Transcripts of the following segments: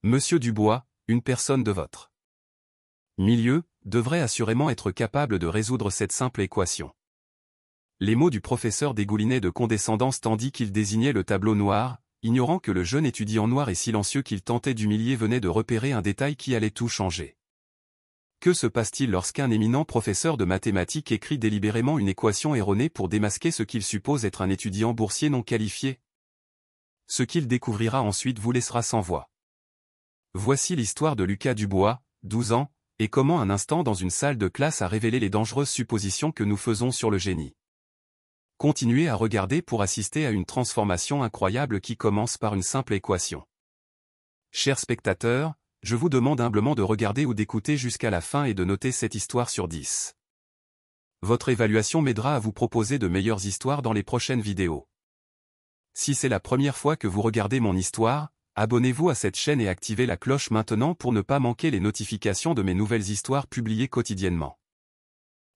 Monsieur Dubois, une personne de votre milieu, devrait assurément être capable de résoudre cette simple équation. Les mots du professeur dégoulinaient de condescendance tandis qu'il désignait le tableau noir, ignorant que le jeune étudiant noir et silencieux qu'il tentait d'humilier venait de repérer un détail qui allait tout changer. Que se passe-t-il lorsqu'un éminent professeur de mathématiques écrit délibérément une équation erronée pour démasquer ce qu'il suppose être un étudiant boursier non qualifié? Ce qu'il découvrira ensuite vous laissera sans voix. Voici l'histoire de Lucas Dubois, 12 ans, et comment un instant dans une salle de classe a révélé les dangereuses suppositions que nous faisons sur le génie. Continuez à regarder pour assister à une transformation incroyable qui commence par une simple équation. Chers spectateurs, je vous demande humblement de regarder ou d'écouter jusqu'à la fin et de noter cette histoire sur 10. Votre évaluation m'aidera à vous proposer de meilleures histoires dans les prochaines vidéos. Si c'est la première fois que vous regardez mon histoire, abonnez-vous à cette chaîne et activez la cloche maintenant pour ne pas manquer les notifications de mes nouvelles histoires publiées quotidiennement.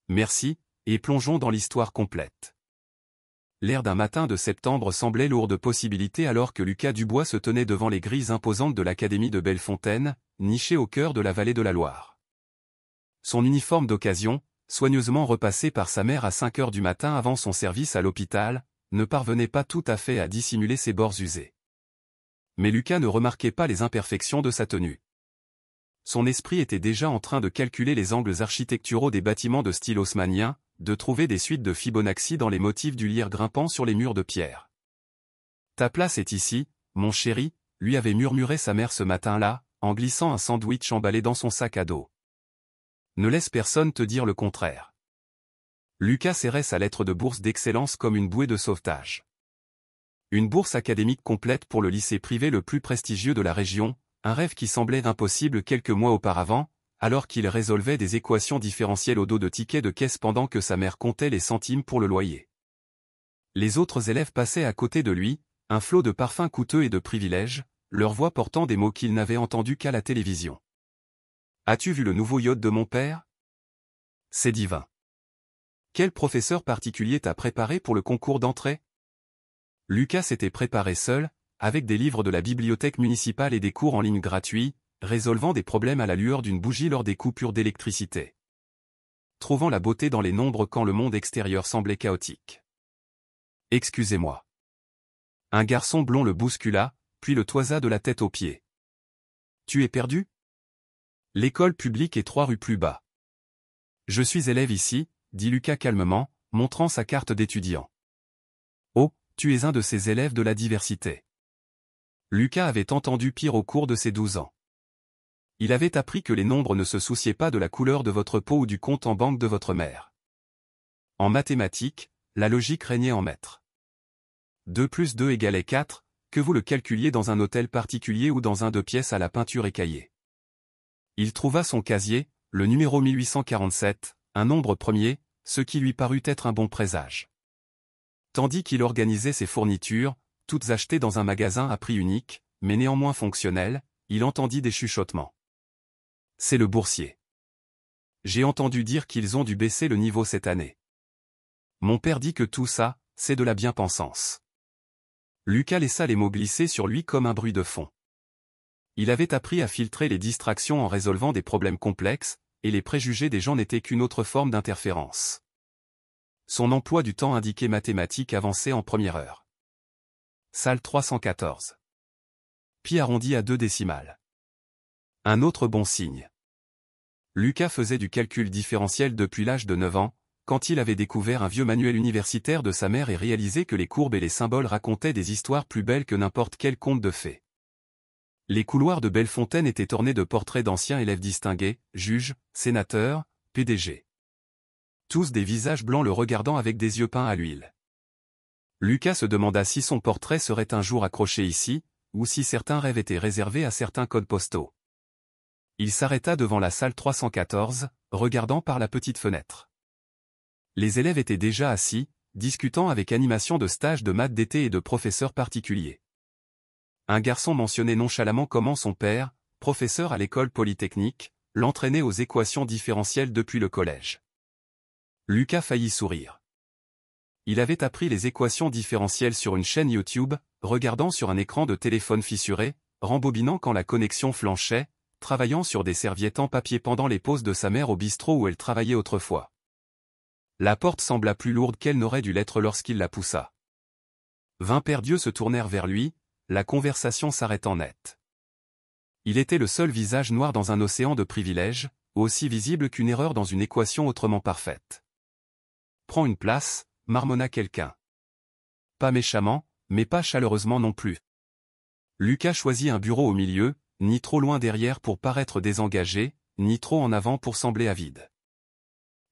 Merci, et plongeons dans l'histoire complète. L'air d'un matin de septembre semblait lourd de possibilités alors que Lucas Dubois se tenait devant les grilles imposantes de l'Académie de Bellefontaine, nichée au cœur de la vallée de la Loire. Son uniforme d'occasion, soigneusement repassé par sa mère à 5 heures du matin avant son service à l'hôpital, ne parvenait pas tout à fait à dissimuler ses bords usés. Mais Lucas ne remarquait pas les imperfections de sa tenue. Son esprit était déjà en train de calculer les angles architecturaux des bâtiments de style haussmannien, de trouver des suites de Fibonacci dans les motifs du lierre grimpant sur les murs de pierre. « Ta place est ici, mon chéri », lui avait murmuré sa mère ce matin-là, en glissant un sandwich emballé dans son sac à dos. « Ne laisse personne te dire le contraire. » Lucas serrait sa lettre de bourse d'excellence comme une bouée de sauvetage. Une bourse académique complète pour le lycée privé le plus prestigieux de la région, un rêve qui semblait impossible quelques mois auparavant, alors qu'il résolvait des équations différentielles au dos de tickets de caisse pendant que sa mère comptait les centimes pour le loyer. Les autres élèves passaient à côté de lui, un flot de parfums coûteux et de privilèges, leur voix portant des mots qu'ils n'avaient entendus qu'à la télévision. « As-tu vu le nouveau yacht de mon père? C'est divin. Quel professeur particulier t'a préparé pour le concours d'entrée? » Lucas s'était préparé seul, avec des livres de la bibliothèque municipale et des cours en ligne gratuits, résolvant des problèmes à la lueur d'une bougie lors des coupures d'électricité. Trouvant la beauté dans les nombres quand le monde extérieur semblait chaotique. « Excusez-moi. » Un garçon blond le bouscula, puis le toisa de la tête aux pieds. « Tu es perdu? L'école publique est 3 rues plus bas. »« Je suis élève ici, » dit Lucas calmement, montrant sa carte d'étudiant. « Oh, tu es un de ces élèves de la diversité. » Lucas avait entendu pire au cours de ses 12 ans. Il avait appris que les nombres ne se souciaient pas de la couleur de votre peau ou du compte en banque de votre mère. En mathématiques, la logique régnait en maître. 2 plus 2 égale 4, que vous le calculiez dans un hôtel particulier ou dans un 2 pièces à la peinture écaillée. Il trouva son casier, le numéro 1847, un nombre premier, ce qui lui parut être un bon présage. Tandis qu'il organisait ses fournitures, toutes achetées dans un magasin à prix unique, mais néanmoins fonctionnel, il entendit des chuchotements. C'est le boursier. J'ai entendu dire qu'ils ont dû baisser le niveau cette année. Mon père dit que tout ça, c'est de la bien-pensance. Lucas laissa les mots glisser sur lui comme un bruit de fond. Il avait appris à filtrer les distractions en résolvant des problèmes complexes, et les préjugés des gens n'étaient qu'une autre forme d'interférence. Son emploi du temps indiquait mathématiques avancées en première heure. Salle 314. Pi arrondi à 2 décimales. Un autre bon signe. Lucas faisait du calcul différentiel depuis l'âge de 9 ans, quand il avait découvert un vieux manuel universitaire de sa mère et réalisé que les courbes et les symboles racontaient des histoires plus belles que n'importe quel conte de fées. Les couloirs de Bellefontaine étaient ornés de portraits d'anciens élèves distingués, juges, sénateurs, PDG. Tous des visages blancs le regardant avec des yeux peints à l'huile. Lucas se demanda si son portrait serait un jour accroché ici, ou si certains rêves étaient réservés à certains codes postaux. Il s'arrêta devant la salle 314, regardant par la petite fenêtre. Les élèves étaient déjà assis, discutant avec animation de stages de maths d'été et de professeurs particuliers. Un garçon mentionnait nonchalamment comment son père, professeur à l'école polytechnique, l'entraînait aux équations différentielles depuis le collège. Lucas faillit sourire. Il avait appris les équations différentielles sur une chaîne YouTube, regardant sur un écran de téléphone fissuré, rembobinant quand la connexion flanchait, travaillant sur des serviettes en papier pendant les pauses de sa mère au bistrot où elle travaillait autrefois. La porte sembla plus lourde qu'elle n'aurait dû l'être lorsqu'il la poussa. 20 paires d'yeux se tournèrent vers lui, la conversation s'arrêtant net. Il était le seul visage noir dans un océan de privilèges, aussi visible qu'une erreur dans une équation autrement parfaite. « Prends une place », marmonna quelqu'un. Pas méchamment, mais pas chaleureusement non plus. Lucas choisit un bureau au milieu, ni trop loin derrière pour paraître désengagé, ni trop en avant pour sembler avide.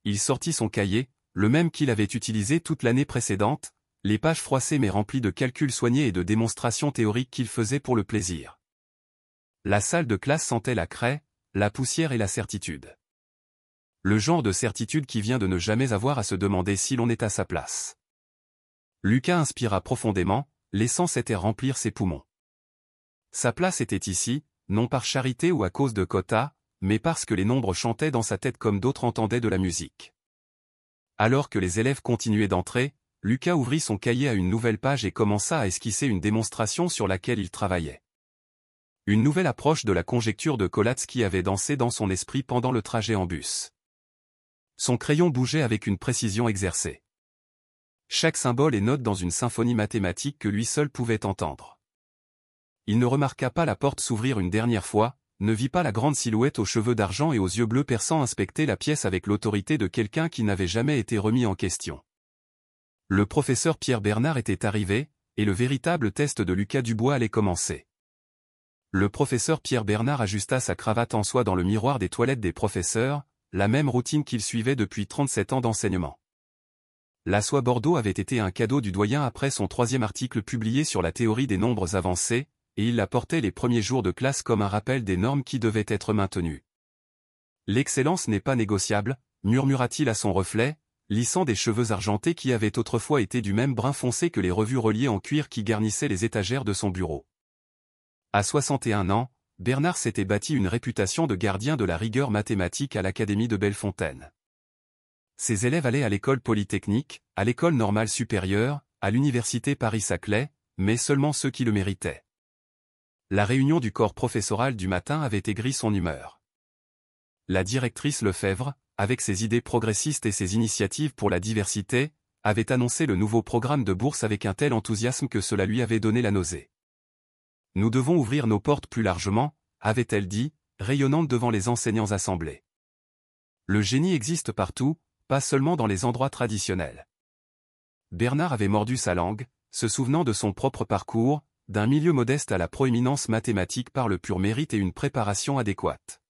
Il sortit son cahier, le même qu'il avait utilisé toute l'année précédente, les pages froissées mais remplies de calculs soignés et de démonstrations théoriques qu'il faisait pour le plaisir. La salle de classe sentait la craie, la poussière et la certitude. Le genre de certitude qui vient de ne jamais avoir à se demander si l'on est à sa place. Lucas inspira profondément, laissant cet air remplir ses poumons. Sa place était ici, non par charité ou à cause de quotas, mais parce que les nombres chantaient dans sa tête comme d'autres entendaient de la musique. Alors que les élèves continuaient d'entrer, Lucas ouvrit son cahier à une nouvelle page et commença à esquisser une démonstration sur laquelle il travaillait. Une nouvelle approche de la conjecture de Kolatsky avait dansé dans son esprit pendant le trajet en bus. Son crayon bougeait avec une précision exercée. Chaque symbole et note dans une symphonie mathématique que lui seul pouvait entendre. Il ne remarqua pas la porte s'ouvrir une dernière fois, ne vit pas la grande silhouette aux cheveux d'argent et aux yeux bleus perçants inspecter la pièce avec l'autorité de quelqu'un qui n'avait jamais été remis en question. Le professeur Pierre Bernard était arrivé, et le véritable test de Lucas Dubois allait commencer. Le professeur Pierre Bernard ajusta sa cravate en soie dans le miroir des toilettes des professeurs, la même routine qu'il suivait depuis 37 ans d'enseignement. La soie Bordeaux avait été un cadeau du doyen après son 3e article publié sur la théorie des nombres avancés, et il la portait les premiers jours de classe comme un rappel des normes qui devaient être maintenues. « L'excellence n'est pas négociable », murmura-t-il à son reflet, lissant des cheveux argentés qui avaient autrefois été du même brun foncé que les revues reliées en cuir qui garnissaient les étagères de son bureau. À 61 ans, Bernard s'était bâti une réputation de gardien de la rigueur mathématique à l'Académie de Bellefontaine. Ses élèves allaient à l'école polytechnique, à l'école normale supérieure, à l'université Paris-Saclay, mais seulement ceux qui le méritaient. La réunion du corps professoral du matin avait aigri son humeur. La directrice Lefebvre, avec ses idées progressistes et ses initiatives pour la diversité, avait annoncé le nouveau programme de bourse avec un tel enthousiasme que cela lui avait donné la nausée. « Nous devons ouvrir nos portes plus largement », avait-elle dit, rayonnante devant les enseignants assemblés. Le génie existe partout, pas seulement dans les endroits traditionnels. Bernard avait mordu sa langue, se souvenant de son propre parcours, d'un milieu modeste à la proéminence mathématique par le pur mérite et une préparation adéquate.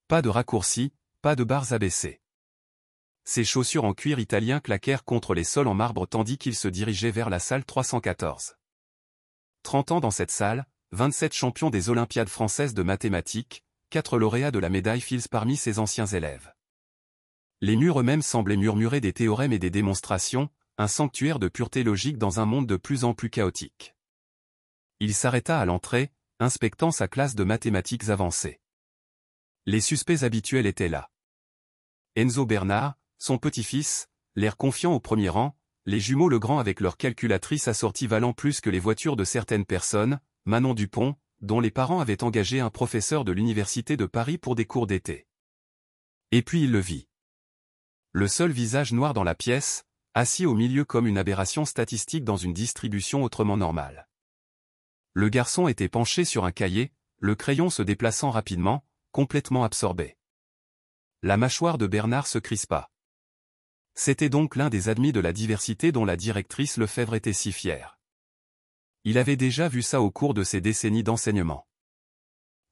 Pas de raccourcis, pas de barres abaissées. Ses chaussures en cuir italien claquèrent contre les sols en marbre tandis qu'il se dirigeait vers la salle 314. 30 ans dans cette salle, 27 champions des Olympiades françaises de mathématiques, 4 lauréats de la médaille Fields parmi ses anciens élèves. Les murs eux-mêmes semblaient murmurer des théorèmes et des démonstrations, un sanctuaire de pureté logique dans un monde de plus en plus chaotique. Il s'arrêta à l'entrée, inspectant sa classe de mathématiques avancées. Les suspects habituels étaient là. Enzo Bernard, son petit-fils, l'air confiant au premier rang, les jumeaux Legrand avec leur calculatrice assortie valant plus que les voitures de certaines personnes, Manon Dupont, dont les parents avaient engagé un professeur de l'Université de Paris pour des cours d'été. Et puis il le vit. Le seul visage noir dans la pièce, assis au milieu comme une aberration statistique dans une distribution autrement normale. Le garçon était penché sur un cahier, le crayon se déplaçant rapidement, complètement absorbé. La mâchoire de Bernard se crispa. C'était donc l'un des admis de la diversité dont la directrice Lefebvre était si fière. Il avait déjà vu ça au cours de ses décennies d'enseignement.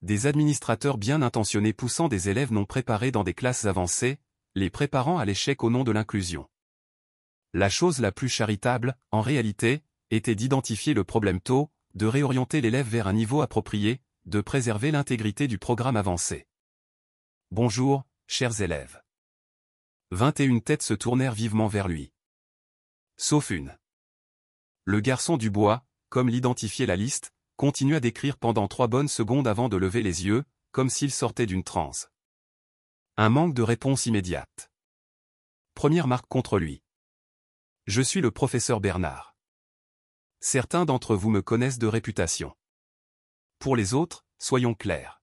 Des administrateurs bien intentionnés poussant des élèves non préparés dans des classes avancées, les préparant à l'échec au nom de l'inclusion. La chose la plus charitable, en réalité, était d'identifier le problème tôt, de réorienter l'élève vers un niveau approprié, de préserver l'intégrité du programme avancé. Bonjour, chers élèves. 21 têtes se tournèrent vivement vers lui. Sauf une. Le garçon du bois, comme l'identifiait la liste, continua d'écrire pendant 3 bonnes secondes avant de lever les yeux, comme s'il sortait d'une transe. Un manque de réponse immédiate. Première marque contre lui. Je suis le professeur Bernard. Certains d'entre vous me connaissent de réputation. Pour les autres, soyons clairs.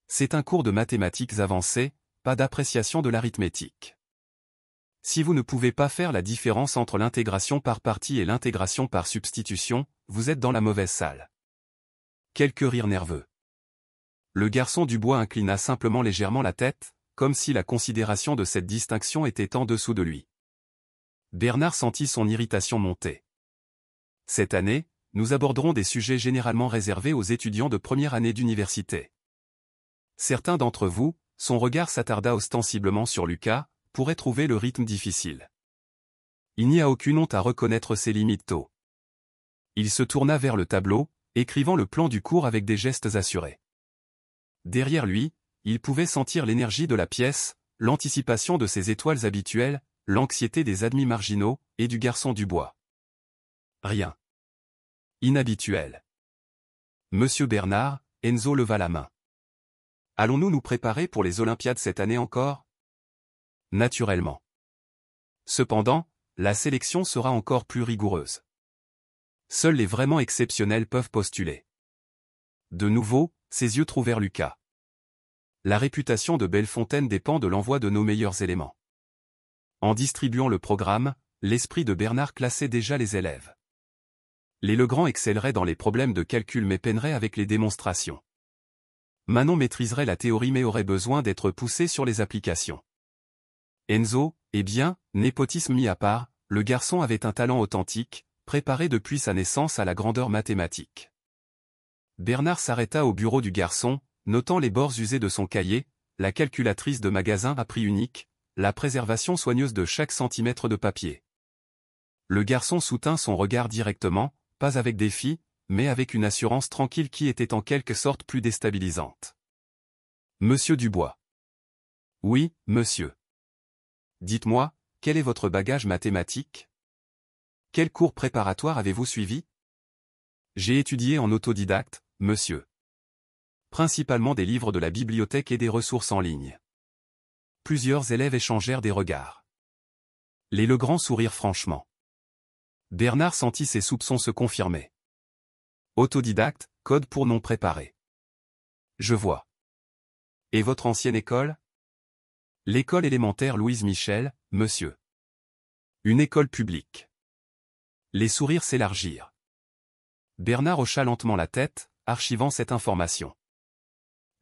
C'est un cours de mathématiques avancées, pas d'appréciation de l'arithmétique. Si vous ne pouvez pas faire la différence entre l'intégration par partie et l'intégration par substitution, vous êtes dans la mauvaise salle. Quelques rires nerveux. Le garçon du bois inclina simplement légèrement la tête, comme si la considération de cette distinction était en dessous de lui. Bernard sentit son irritation monter. Cette année, nous aborderons des sujets généralement réservés aux étudiants de première année d'université. Certains d'entre vous, son regard s'attarda ostensiblement sur Lucas, pourraient trouver le rythme difficile. Il n'y a aucune honte à reconnaître ses limites tôt. Il se tourna vers le tableau, écrivant le plan du cours avec des gestes assurés. Derrière lui, il pouvait sentir l'énergie de la pièce, l'anticipation de ses étoiles habituelles, l'anxiété des admis marginaux, et du garçon du bois. Rien. Inhabituel. Monsieur Bernard, Enzo leva la main. Allons-nous nous préparer pour les Olympiades cette année encore? Naturellement. Cependant, la sélection sera encore plus rigoureuse. Seuls les vraiment exceptionnels peuvent postuler. De nouveau, ses yeux trouvèrent Lucas. La réputation de Bellefontaine dépend de l'envoi de nos meilleurs éléments. En distribuant le programme, l'esprit de Bernard classait déjà les élèves. Les Legrand excelleraient dans les problèmes de calcul mais peineraient avec les démonstrations. Manon maîtriserait la théorie mais aurait besoin d'être poussée sur les applications. Enzo, eh bien, népotisme mis à part, le garçon avait un talent authentique, préparé depuis sa naissance à la grandeur mathématique. Bernard s'arrêta au bureau du garçon, notant les bords usés de son cahier, la calculatrice de magasin à prix unique, la préservation soigneuse de chaque centimètre de papier. Le garçon soutint son regard directement, pas avec défi, mais avec une assurance tranquille qui était en quelque sorte plus déstabilisante. Monsieur Dubois. Oui, monsieur. Dites-moi, quel est votre bagage mathématique? Quel cours préparatoire avez-vous suivi? J'ai étudié en autodidacte, monsieur. Principalement des livres de la bibliothèque et des ressources en ligne. Plusieurs élèves échangèrent des regards. Les Legrand sourirent franchement. Bernard sentit ses soupçons se confirmer. Autodidacte, code pour non préparé. Je vois. Et votre ancienne école? L'école élémentaire Louise Michel, monsieur. Une école publique. Les sourires s'élargirent. Bernard hocha lentement la tête, archivant cette information.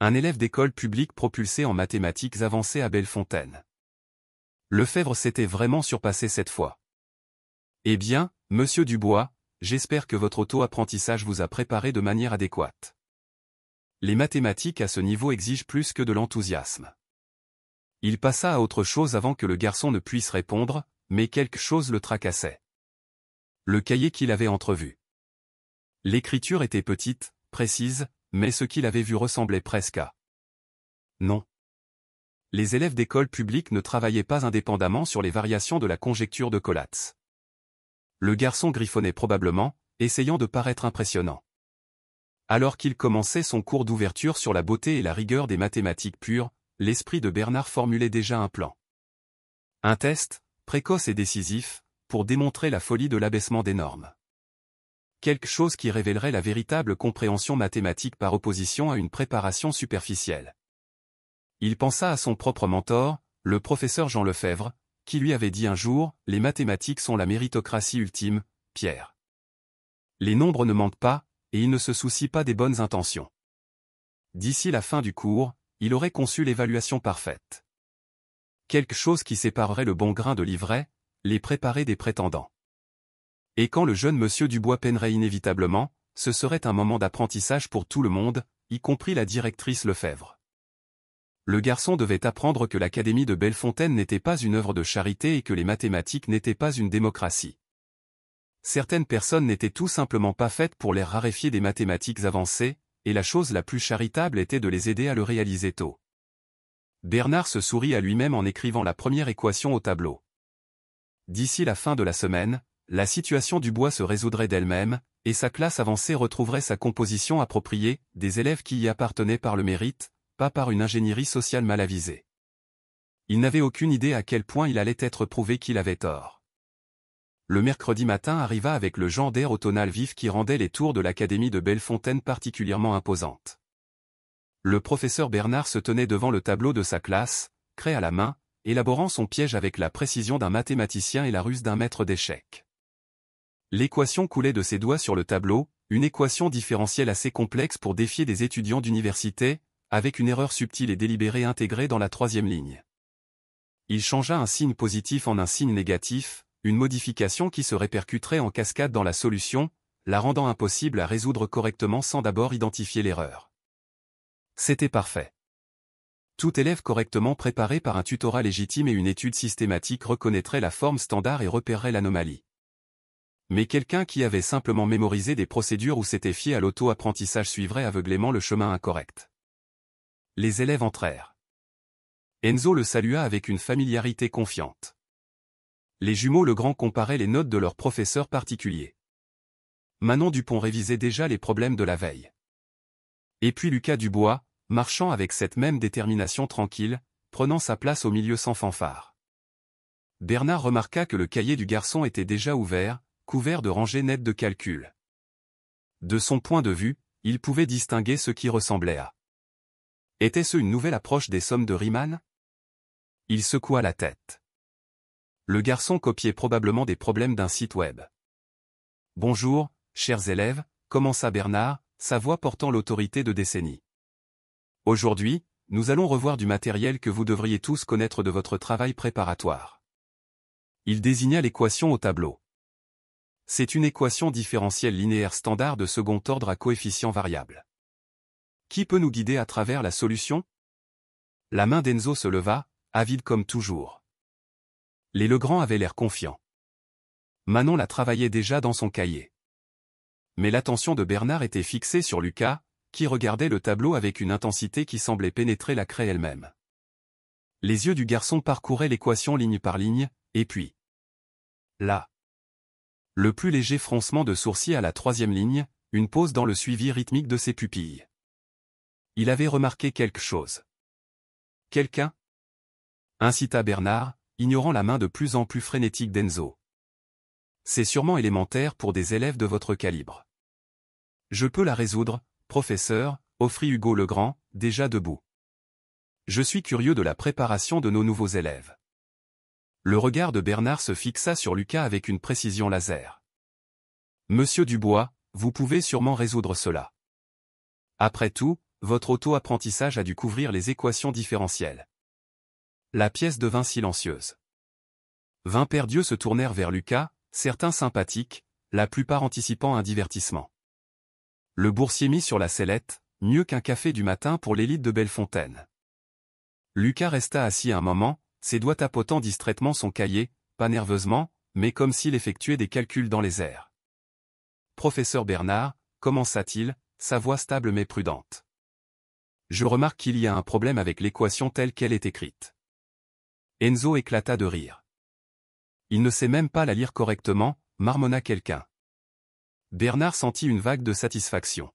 Un élève d'école publique propulsé en mathématiques avancées à Bellefontaine. Lefebvre s'était vraiment surpassé cette fois. Eh bien, monsieur Dubois, j'espère que votre auto-apprentissage vous a préparé de manière adéquate. Les mathématiques à ce niveau exigent plus que de l'enthousiasme. Il passa à autre chose avant que le garçon ne puisse répondre, mais quelque chose le tracassait. Le cahier qu'il avait entrevu. L'écriture était petite, précise, mais ce qu'il avait vu ressemblait presque à... Non. Les élèves d'école publique ne travaillaient pas indépendamment sur les variations de la conjecture de Collatz. Le garçon griffonnait probablement, essayant de paraître impressionnant. Alors qu'il commençait son cours d'ouverture sur la beauté et la rigueur des mathématiques pures, l'esprit de Bernard formulait déjà un plan. Un test, précoce et décisif, pour démontrer la folie de l'abaissement des normes. Quelque chose qui révélerait la véritable compréhension mathématique par opposition à une préparation superficielle. Il pensa à son propre mentor, le professeur Jean Lefebvre, qui lui avait dit un jour « Les mathématiques sont la méritocratie ultime, Pierre. Les nombres ne mentent pas, et ils ne se soucient pas des bonnes intentions. » D'ici la fin du cours, il aurait conçu l'évaluation parfaite. Quelque chose qui séparerait le bon grain de l'ivraie, les préparés des prétendants. Et quand le jeune monsieur Dubois peinerait inévitablement, ce serait un moment d'apprentissage pour tout le monde, y compris la directrice Lefebvre. Le garçon devait apprendre que l'Académie de Bellefontaine n'était pas une œuvre de charité et que les mathématiques n'étaient pas une démocratie. Certaines personnes n'étaient tout simplement pas faites pour les raréfier des mathématiques avancées, et la chose la plus charitable était de les aider à le réaliser tôt. Bernard se sourit à lui-même en écrivant la première équation au tableau. D'ici la fin de la semaine, la situation Dubois se résoudrait d'elle-même, et sa classe avancée retrouverait sa composition appropriée, des élèves qui y appartenaient par le mérite, pas par une ingénierie sociale mal avisée. Il n'avait aucune idée à quel point il allait être prouvé qu'il avait tort. le mercredi matin arriva avec le genre d'air automnal vif qui rendait les tours de l'académie de Bellefontaine particulièrement imposantes. Le professeur Bernard se tenait devant le tableau de sa classe, craie à la main, élaborant son piège avec la précision d'un mathématicien et la ruse d'un maître d'échecs. L'équation coulait de ses doigts sur le tableau, une équation différentielle assez complexe pour défier des étudiants d'université, avec une erreur subtile et délibérée intégrée dans la troisième ligne. Il changea un signe positif en un signe négatif, une modification qui se répercuterait en cascade dans la solution, la rendant impossible à résoudre correctement sans d'abord identifier l'erreur. C'était parfait. Tout élève correctement préparé par un tutorat légitime et une étude systématique reconnaîtrait la forme standard et repérerait l'anomalie. Mais quelqu'un qui avait simplement mémorisé des procédures ou s'était fié à l'auto-apprentissage suivrait aveuglément le chemin incorrect. Les élèves entrèrent. Enzo le salua avec une familiarité confiante. Les jumeaux Legrand comparaient les notes de leur professeur particulier. Manon Dupont révisait déjà les problèmes de la veille. Et puis Lucas Dubois, marchant avec cette même détermination tranquille, prenant sa place au milieu sans fanfare. Bernard remarqua que le cahier du garçon était déjà ouvert, couvert de rangées nettes de calculs. De son point de vue, il pouvait distinguer ce qui ressemblait à. Était-ce une nouvelle approche des sommes de Riemann? Il secoua la tête. Le garçon copiait probablement des problèmes d'un site web. « Bonjour, chers élèves », commença Bernard, sa voix portant l'autorité de décennies. Aujourd'hui, nous allons revoir du matériel que vous devriez tous connaître de votre travail préparatoire. Il désigna l'équation au tableau. C'est une équation différentielle linéaire standard de second ordre à coefficient variable. Qui peut nous guider à travers la solution? La main d'Enzo se leva, avide comme toujours. Les Legrand avaient l'air confiants. Manon la travaillait déjà dans son cahier. Mais l'attention de Bernard était fixée sur Lucas, qui regardait le tableau avec une intensité qui semblait pénétrer la craie elle-même. Les yeux du garçon parcouraient l'équation ligne par ligne, et puis... là. Le plus léger froncement de sourcils à la troisième ligne, une pause dans le suivi rythmique de ses pupilles. Il avait remarqué quelque chose. Quelqu'un? Incita Bernard, ignorant la main de plus en plus frénétique d'Enzo. C'est sûrement élémentaire pour des élèves de votre calibre. Je peux la résoudre, professeur, offrit Hugo Legrand, déjà debout. Je suis curieux de la préparation de nos nouveaux élèves. Le regard de Bernard se fixa sur Lucas avec une précision laser. Monsieur Dubois, vous pouvez sûrement résoudre cela. Après tout, votre auto-apprentissage a dû couvrir les équations différentielles. La pièce devint silencieuse. 20 paires d'yeux se tournèrent vers Lucas, certains sympathiques, la plupart anticipant un divertissement. Le boursier mit sur la sellette, mieux qu'un café du matin pour l'élite de Bellefontaine. Lucas resta assis un moment, ses doigts tapotant distraitement son cahier, pas nerveusement, mais comme s'il effectuait des calculs dans les airs. Professeur Bernard, commença-t-il, sa voix stable mais prudente. Je remarque qu'il y a un problème avec l'équation telle qu'elle est écrite. Enzo éclata de rire. Il ne sait même pas la lire correctement, marmonna quelqu'un. Bernard sentit une vague de satisfaction.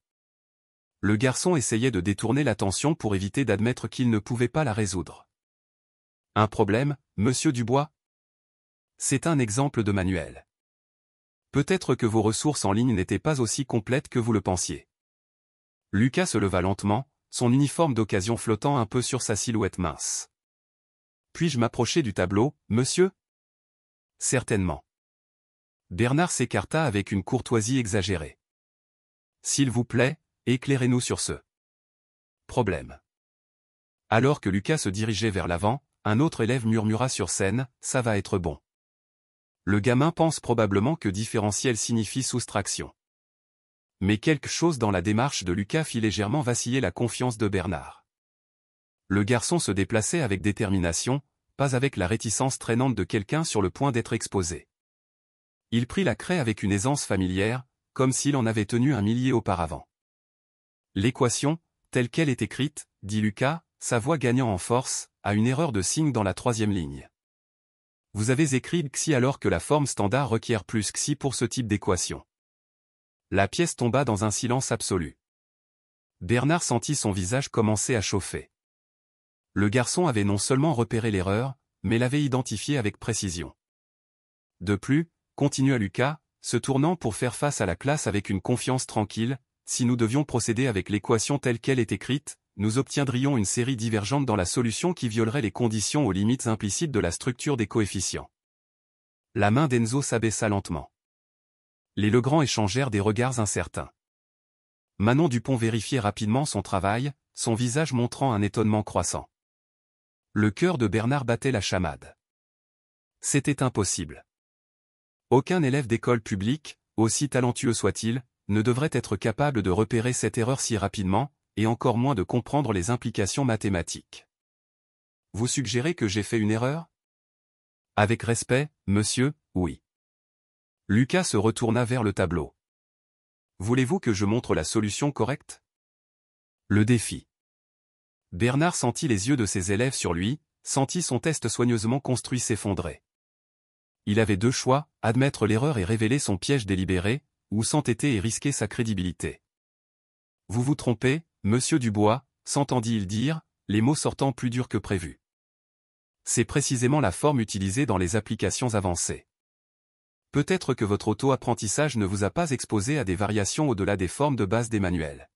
Le garçon essayait de détourner l'attention pour éviter d'admettre qu'il ne pouvait pas la résoudre. Un problème, monsieur Dubois? C'est un exemple de manuel. Peut-être que vos ressources en ligne n'étaient pas aussi complètes que vous le pensiez. Lucas se leva lentement, son uniforme d'occasion flottant un peu sur sa silhouette mince. Puis-je m'approcher du tableau, monsieur? Certainement. Bernard s'écarta avec une courtoisie exagérée. S'il vous plaît, éclairez-nous sur ce problème. Alors que Lucas se dirigeait vers l'avant, un autre élève murmura sur scène, ça va être bon. Le gamin pense probablement que différentiel signifie soustraction. Mais quelque chose dans la démarche de Lucas fit légèrement vaciller la confiance de Bernard. Le garçon se déplaçait avec détermination, pas avec la réticence traînante de quelqu'un sur le point d'être exposé. Il prit la craie avec une aisance familière, comme s'il en avait tenu un millier auparavant. L'équation, telle qu'elle est écrite, dit Lucas, sa voix gagnant en force, a une erreur de signe dans la troisième ligne. Vous avez écrit xi alors que la forme standard requiert plus xi pour ce type d'équation. La pièce tomba dans un silence absolu. Bernard sentit son visage commencer à chauffer. Le garçon avait non seulement repéré l'erreur, mais l'avait identifiée avec précision. De plus, continua Lucas, se tournant pour faire face à la classe avec une confiance tranquille, si nous devions procéder avec l'équation telle qu'elle est écrite, nous obtiendrions une série divergente dans la solution qui violerait les conditions aux limites implicites de la structure des coefficients. La main d'Enzo s'abaissa lentement. Les Legrand échangèrent des regards incertains. Manon Dupont vérifiait rapidement son travail, son visage montrant un étonnement croissant. Le cœur de Bernard battait la chamade. C'était impossible. Aucun élève d'école publique, aussi talentueux soit-il, ne devrait être capable de repérer cette erreur si rapidement, et encore moins de comprendre les implications mathématiques. Vous suggérez que j'ai fait une erreur? Avec respect, monsieur, oui. Lucas se retourna vers le tableau. Voulez-vous que je montre la solution correcte? Le défi. Bernard sentit les yeux de ses élèves sur lui, sentit son test soigneusement construit s'effondrer. Il avait deux choix, admettre l'erreur et révéler son piège délibéré, ou s'entêter et risquer sa crédibilité. Vous vous trompez, monsieur Dubois, s'entendit-il dire, les mots sortant plus durs que prévu. C'est précisément la forme utilisée dans les applications avancées. Peut-être que votre auto-apprentissage ne vous a pas exposé à des variations au-delà des formes de base des manuels.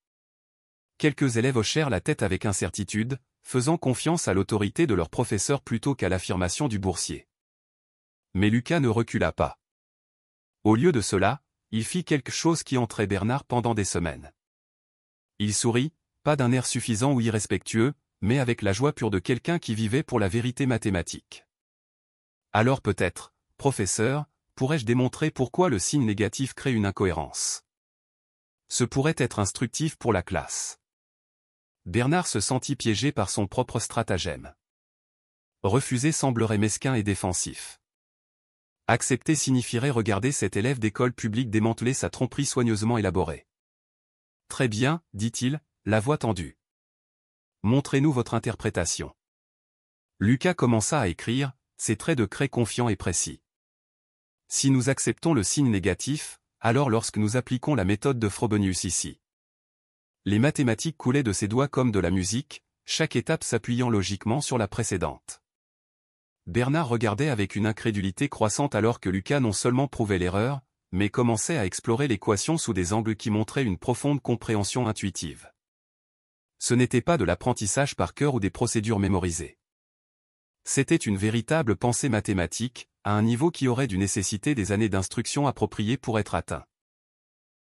Quelques élèves hochèrent la tête avec incertitude, faisant confiance à l'autorité de leur professeur plutôt qu'à l'affirmation du boursier. Mais Lucas ne recula pas. Au lieu de cela, il fit quelque chose qui entrait Bernard pendant des semaines. Il sourit, pas d'un air suffisant ou irrespectueux, mais avec la joie pure de quelqu'un qui vivait pour la vérité mathématique. Alors peut-être, professeur, pourrais-je démontrer pourquoi le signe négatif crée une incohérence. Ce pourrait être instructif pour la classe. Bernard se sentit piégé par son propre stratagème. Refuser semblerait mesquin et défensif. Accepter signifierait regarder cet élève d'école publique démanteler sa tromperie soigneusement élaborée. Très bien, dit-il, la voix tendue. Montrez-nous votre interprétation. Lucas commença à écrire, ses traits de craie confiants et précis. Si nous acceptons le signe négatif, alors lorsque nous appliquons la méthode de Frobenius ici. Les mathématiques coulaient de ses doigts comme de la musique, chaque étape s'appuyant logiquement sur la précédente. Bernard regardait avec une incrédulité croissante alors que Lucas non seulement prouvait l'erreur, mais commençait à explorer l'équation sous des angles qui montraient une profonde compréhension intuitive. Ce n'était pas de l'apprentissage par cœur ou des procédures mémorisées. C'était une véritable pensée mathématique, à un niveau qui aurait dû nécessiter des années d'instruction appropriées pour être atteint.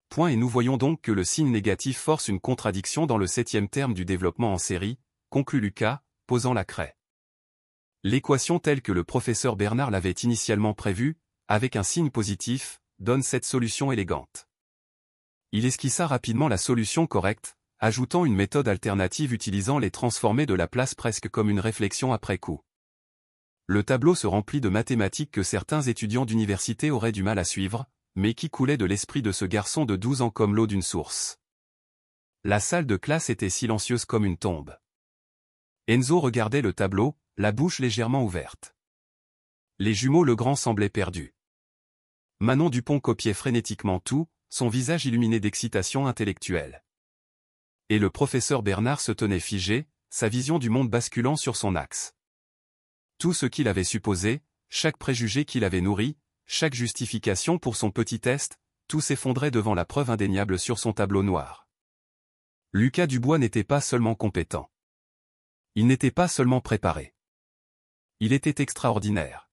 Point et nous voyons donc que le signe négatif force une contradiction dans le 7e terme du développement en série, conclut Lucas, posant la craie. L'équation telle que le professeur Bernard l'avait initialement prévue, avec un signe positif, donne cette solution élégante. Il esquissa rapidement la solution correcte, ajoutant une méthode alternative utilisant les transformés de Laplace presque comme une réflexion après coup. Le tableau se remplit de mathématiques que certains étudiants d'université auraient du mal à suivre, mais qui coulaient de l'esprit de ce garçon de 12 ans comme l'eau d'une source. La salle de classe était silencieuse comme une tombe. Enzo regardait le tableau, la bouche légèrement ouverte. Les jumeaux Legrand semblaient perdus. Manon Dupont copiait frénétiquement tout, son visage illuminé d'excitation intellectuelle. Et le professeur Bernard se tenait figé, sa vision du monde basculant sur son axe. Tout ce qu'il avait supposé, chaque préjugé qu'il avait nourri, chaque justification pour son petit test, tout s'effondrait devant la preuve indéniable sur son tableau noir. Lucas Dubois n'était pas seulement compétent. Il n'était pas seulement préparé. Il était extraordinaire.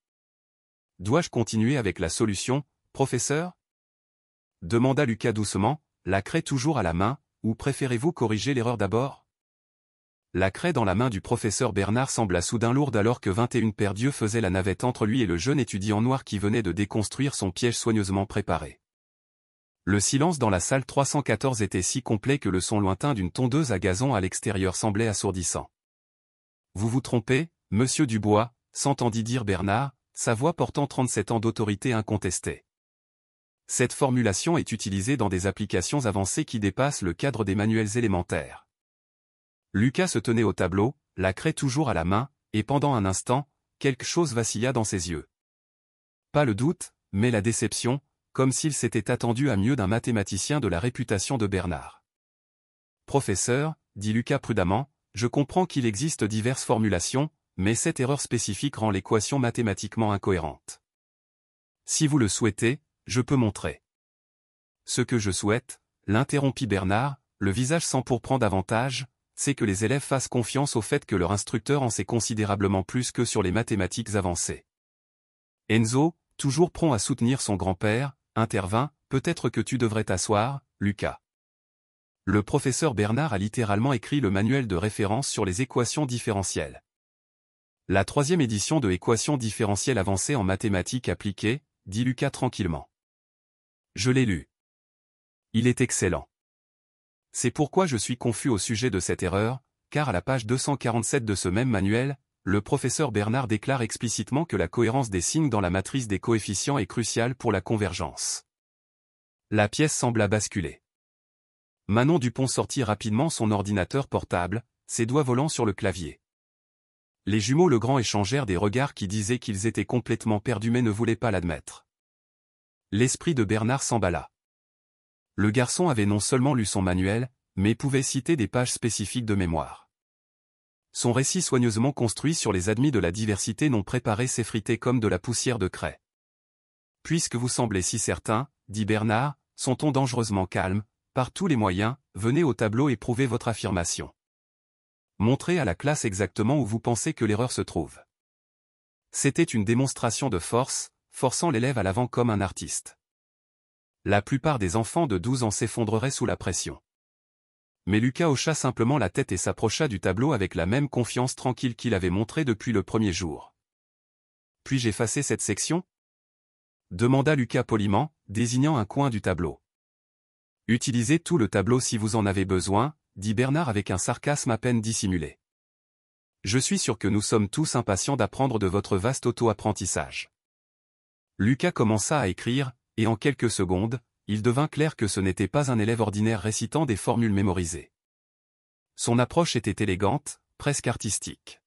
Dois-je continuer avec la solution, professeur? Demanda Lucas doucement, la craie toujours à la main, ou préférez-vous corriger l'erreur d'abord? La craie dans la main du professeur Bernard sembla soudain lourde alors que 21 paires d'yeux faisaient la navette entre lui et le jeune étudiant noir qui venait de déconstruire son piège soigneusement préparé. Le silence dans la salle 314 était si complet que le son lointain d'une tondeuse à gazon à l'extérieur semblait assourdissant. Vous vous trompez, monsieur Dubois, s'entendit dire Bernard, sa voix portant 37 ans d'autorité incontestée. Cette formulation est utilisée dans des applications avancées qui dépassent le cadre des manuels élémentaires. Lucas se tenait au tableau, la craie toujours à la main, et pendant un instant, quelque chose vacilla dans ses yeux. Pas le doute, mais la déception, comme s'il s'était attendu à mieux d'un mathématicien de la réputation de Bernard. Professeur, dit Lucas prudemment, je comprends qu'il existe diverses formulations, mais cette erreur spécifique rend l'équation mathématiquement incohérente. Si vous le souhaitez, je peux montrer. Ce que je souhaite, l'interrompit Bernard, le visage s'empourprant davantage, c'est que les élèves fassent confiance au fait que leur instructeur en sait considérablement plus que sur les mathématiques avancées. Enzo, toujours prompt à soutenir son grand-père, intervint, peut-être que tu devrais t'asseoir, Lucas. Le professeur Bernard a littéralement écrit le manuel de référence sur les équations différentielles. La 3e édition de Équations différentielles avancées en mathématiques appliquées, dit Lucas tranquillement. Je l'ai lu. Il est excellent. C'est pourquoi je suis confus au sujet de cette erreur, car à la page 247 de ce même manuel, le professeur Bernard déclare explicitement que la cohérence des signes dans la matrice des coefficients est cruciale pour la convergence. La pièce sembla basculer. Manon Dupont sortit rapidement son ordinateur portable, ses doigts volant sur le clavier. Les jumeaux Legrand échangèrent des regards qui disaient qu'ils étaient complètement perdus mais ne voulaient pas l'admettre. L'esprit de Bernard s'emballa. Le garçon avait non seulement lu son manuel, mais pouvait citer des pages spécifiques de mémoire. Son récit soigneusement construit sur les admis de la diversité non préparée s'effritait comme de la poussière de craie. « Puisque vous semblez si certain, dit Bernard, son ton dangereusement calme, par tous les moyens, venez au tableau et prouvez votre affirmation. Montrez à la classe exactement où vous pensez que l'erreur se trouve. » C'était une démonstration de force, forçant l'élève à l'avant comme un artiste. La plupart des enfants de 12 ans s'effondreraient sous la pression. Mais Lucas hocha simplement la tête et s'approcha du tableau avec la même confiance tranquille qu'il avait montrée depuis le premier jour. « Puis-je effacer cette section ?» demanda Lucas poliment, désignant un coin du tableau. « Utilisez tout le tableau si vous en avez besoin, » dit Bernard avec un sarcasme à peine dissimulé. « Je suis sûr que nous sommes tous impatients d'apprendre de votre vaste auto-apprentissage. » Lucas commença à écrire, et en quelques secondes, il devint clair que ce n'était pas un élève ordinaire récitant des formules mémorisées. Son approche était élégante, presque artistique.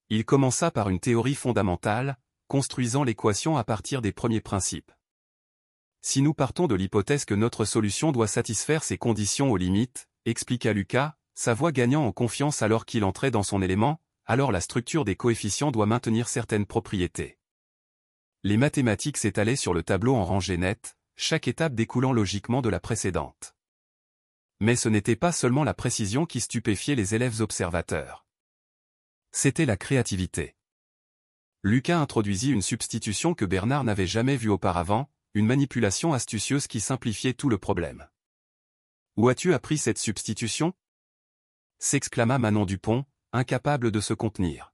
Il commença par une théorie fondamentale, construisant l'équation à partir des premiers principes. Si nous partons de l'hypothèse que notre solution doit satisfaire ces conditions aux limites, expliqua Lucas, sa voix gagnant en confiance alors qu'il entrait dans son élément, alors la structure des coefficients doit maintenir certaines propriétés. Les mathématiques s'étalaient sur le tableau en rangée nette, chaque étape découlant logiquement de la précédente. Mais ce n'était pas seulement la précision qui stupéfiait les élèves observateurs. C'était la créativité. Lucas introduisit une substitution que Bernard n'avait jamais vue auparavant, une manipulation astucieuse qui simplifiait tout le problème. « Où as-tu appris cette substitution ?» s'exclama Manon Dupont, incapable de se contenir.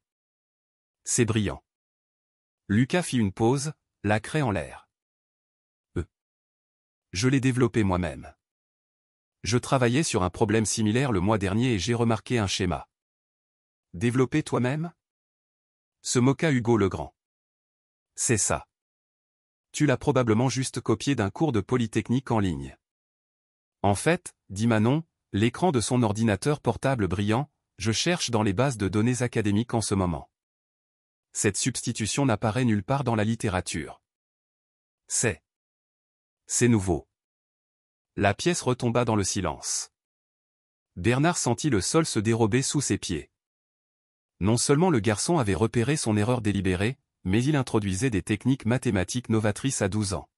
« C'est brillant. » Lucas fit une pause, la craie en l'air. Je l'ai développé moi-même. Je travaillais sur un problème similaire le mois dernier et j'ai remarqué un schéma. Développé toi-même ? Se moqua Hugo Legrand. C'est ça. Tu l'as probablement juste copié d'un cours de Polytechnique en ligne. En fait, dit Manon, l'écran de son ordinateur portable brillant, je cherche dans les bases de données académiques en ce moment. Cette substitution n'apparaît nulle part dans la littérature. C'est nouveau. La pièce retomba dans le silence. Bernard sentit le sol se dérober sous ses pieds. Non seulement le garçon avait repéré son erreur délibérée, mais il introduisait des techniques mathématiques novatrices à 12 ans.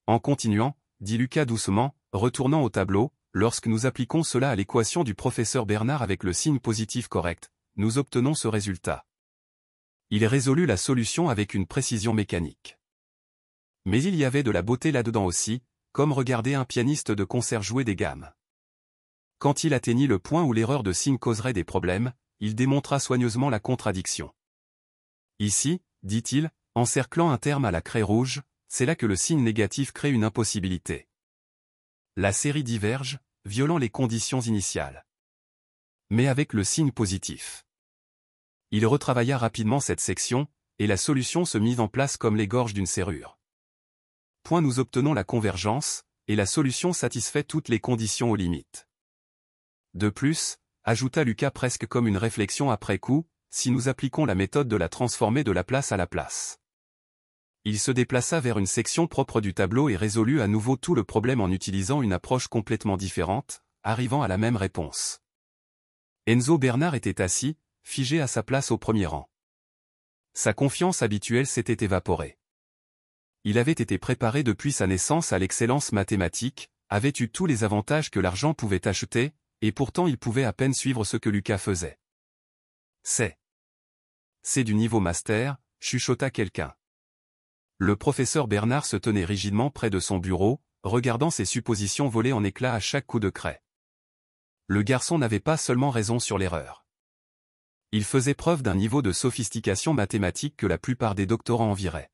En continuant, dit Lucas doucement, retournant au tableau, lorsque nous appliquons cela à l'équation du professeur Bernard avec le signe positif correct, nous obtenons ce résultat. Il résolut la solution avec une précision mécanique. Mais il y avait de la beauté là-dedans aussi, comme regarder un pianiste de concert jouer des gammes. Quand il atteignit le point où l'erreur de signe causerait des problèmes, il démontra soigneusement la contradiction. Ici, dit-il, encerclant un terme à la craie rouge, c'est là que le signe négatif crée une impossibilité. La série diverge, violant les conditions initiales. Mais avec le signe positif. Il retravailla rapidement cette section, et la solution se mit en place comme les gorges d'une serrure. Point nous obtenons la convergence, et la solution satisfait toutes les conditions aux limites. De plus, ajouta Lucas presque comme une réflexion après coup, si nous appliquons la méthode de la transformer de Laplace à Laplace. Il se déplaça vers une section propre du tableau et résolut à nouveau tout le problème en utilisant une approche complètement différente, arrivant à la même réponse. Enzo Bernard était assis, figé à sa place au premier rang. Sa confiance habituelle s'était évaporée. Il avait été préparé depuis sa naissance à l'excellence mathématique, avait eu tous les avantages que l'argent pouvait acheter, et pourtant il pouvait à peine suivre ce que Lucas faisait. C'est du niveau master, chuchota quelqu'un. Le professeur Bernard se tenait rigidement près de son bureau, regardant ses suppositions voler en éclats à chaque coup de craie. Le garçon n'avait pas seulement raison sur l'erreur. Il faisait preuve d'un niveau de sophistication mathématique que la plupart des doctorants envieraient.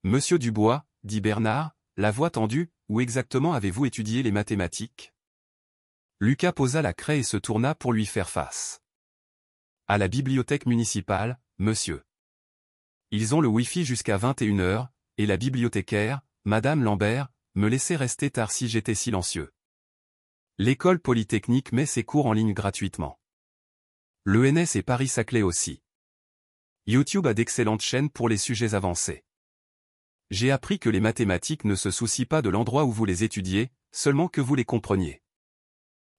Monsieur Dubois, dit Bernard, la voix tendue, où exactement avez-vous étudié les mathématiques? Lucas posa la craie et se tourna pour lui faire face. À la bibliothèque municipale, monsieur. Ils ont le Wi-Fi jusqu'à 21h, et la bibliothécaire, Madame Lambert, me laissait rester tard si j'étais silencieux. L'école polytechnique met ses cours en ligne gratuitement. L'ENS et Paris-Saclay aussi. YouTube a d'excellentes chaînes pour les sujets avancés. J'ai appris que les mathématiques ne se soucient pas de l'endroit où vous les étudiez, seulement que vous les compreniez.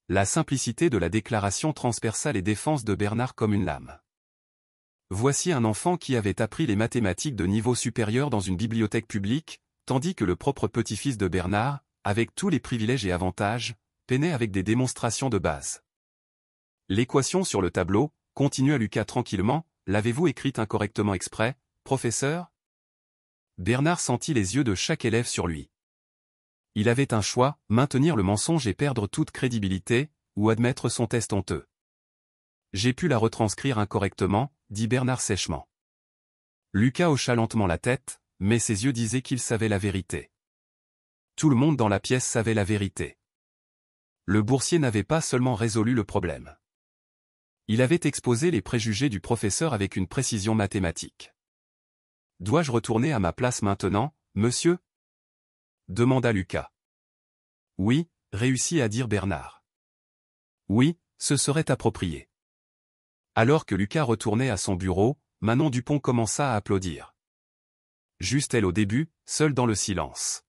La simplicité de la déclaration transperça les défenses de Bernard comme une lame. Voici un enfant qui avait appris les mathématiques de niveau supérieur dans une bibliothèque publique, tandis que le propre petit-fils de Bernard, avec tous les privilèges et avantages, peinait avec des démonstrations de base. L'équation sur le tableau, continua Lucas tranquillement, l'avez-vous écrite incorrectement exprès, professeur? Bernard sentit les yeux de chaque élève sur lui. Il avait un choix, maintenir le mensonge et perdre toute crédibilité, ou admettre son test honteux. J'ai pu la retranscrire incorrectement, dit Bernard sèchement. Lucas hocha lentement la tête, mais ses yeux disaient qu'il savait la vérité. Tout le monde dans la pièce savait la vérité. Le boursier n'avait pas seulement résolu le problème. Il avait exposé les préjugés du professeur avec une précision mathématique. « Dois-je retourner à ma place maintenant, monsieur ?» demanda Lucas. « Oui, réussit à dire Bernard. Oui, ce serait approprié. » Alors que Lucas retournait à son bureau, Manon Dupont commença à applaudir. Juste elle au début, seule dans le silence.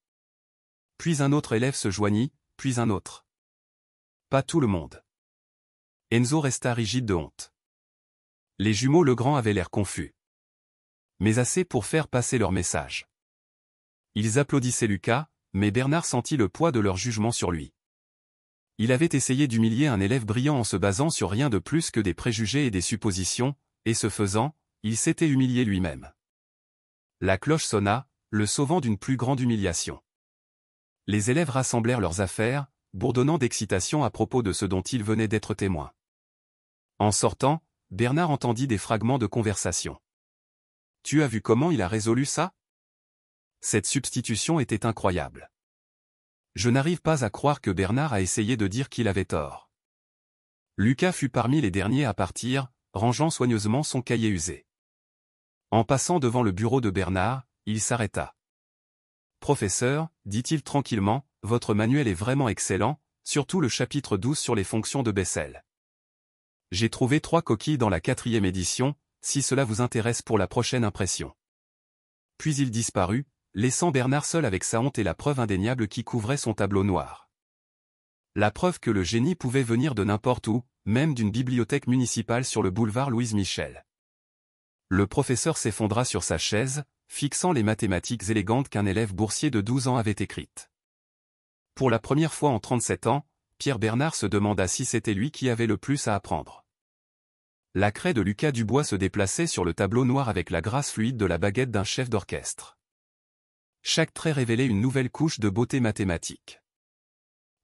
Puis un autre élève se joignit, puis un autre. Pas tout le monde. Enzo resta rigide de honte. Les jumeaux Legrand avaient l'air confus. Mais assez pour faire passer leur message. Ils applaudissaient Lucas, mais Bernard sentit le poids de leur jugement sur lui. Il avait essayé d'humilier un élève brillant en se basant sur rien de plus que des préjugés et des suppositions, et ce faisant, il s'était humilié lui-même. La cloche sonna, le sauvant d'une plus grande humiliation. Les élèves rassemblèrent leurs affaires, bourdonnant d'excitation à propos de ce dont ils venaient d'être témoins. En sortant, Bernard entendit des fragments de conversation. « Tu as vu comment il a résolu ça ? Cette substitution était incroyable. Je n'arrive pas à croire que Bernard a essayé de dire qu'il avait tort. » Lucas fut parmi les derniers à partir, rangeant soigneusement son cahier usé. En passant devant le bureau de Bernard, il s'arrêta. « Professeur, dit-il tranquillement, votre manuel est vraiment excellent, surtout le chapitre 12 sur les fonctions de Bessel. J'ai trouvé 3 coquilles dans la 4e édition, si cela vous intéresse pour la prochaine impression. » Puis il disparut, laissant Bernard seul avec sa honte et la preuve indéniable qui couvrait son tableau noir. La preuve que le génie pouvait venir de n'importe où, même d'une bibliothèque municipale sur le boulevard Louise Michel. Le professeur s'effondra sur sa chaise, fixant les mathématiques élégantes qu'un élève boursier de 12 ans avait écrites. Pour la première fois en 37 ans, Pierre Bernard se demanda si c'était lui qui avait le plus à apprendre. La craie de Lucas Dubois se déplaçait sur le tableau noir avec la grâce fluide de la baguette d'un chef d'orchestre. Chaque trait révélait une nouvelle couche de beauté mathématique.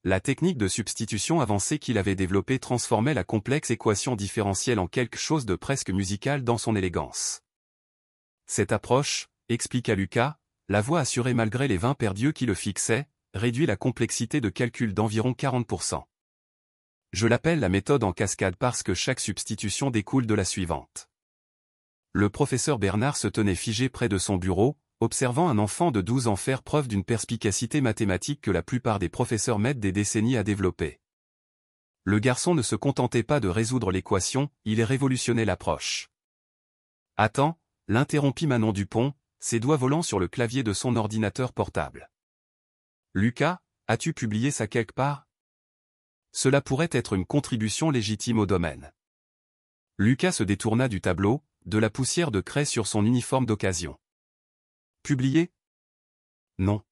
La technique de substitution avancée qu'il avait développée transformait la complexe équation différentielle en quelque chose de presque musical dans son élégance. Cette approche, expliqua Lucas, la voix assurée malgré les 20 perdus qui le fixaient, réduit la complexité de calcul d'environ 40%. Je l'appelle la méthode en cascade parce que chaque substitution découle de la suivante. Le professeur Bernard se tenait figé près de son bureau, observant un enfant de 12 ans faire preuve d'une perspicacité mathématique que la plupart des professeurs mettent des décennies à développer. Le garçon ne se contentait pas de résoudre l'équation, il révolutionnait l'approche. « Attends » l'interrompit Manon Dupont, ses doigts volant sur le clavier de son ordinateur portable. « Lucas, as-tu publié ça quelque part ? Cela pourrait être une contribution légitime au domaine. » Lucas se détourna du tableau, de la poussière de craie sur son uniforme d'occasion. « Publié ? Non.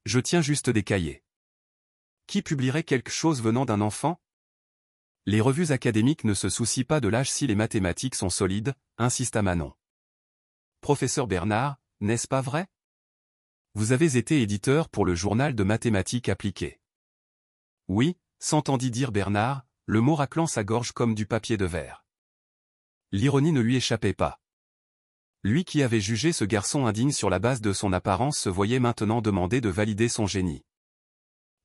Je tiens juste des cahiers. Qui publierait quelque chose venant d'un enfant? Les revues académiques ne se soucient pas de l'âge si les mathématiques sont solides, insista Manon. Professeur Bernard, n'est-ce pas vrai? Vous avez été éditeur pour le journal de mathématiques appliquées. Oui, s'entendit dire Bernard, le mot raclant sa gorge comme du papier de verre. L'ironie ne lui échappait pas. Lui qui avait jugé ce garçon indigne sur la base de son apparence se voyait maintenant demander de valider son génie.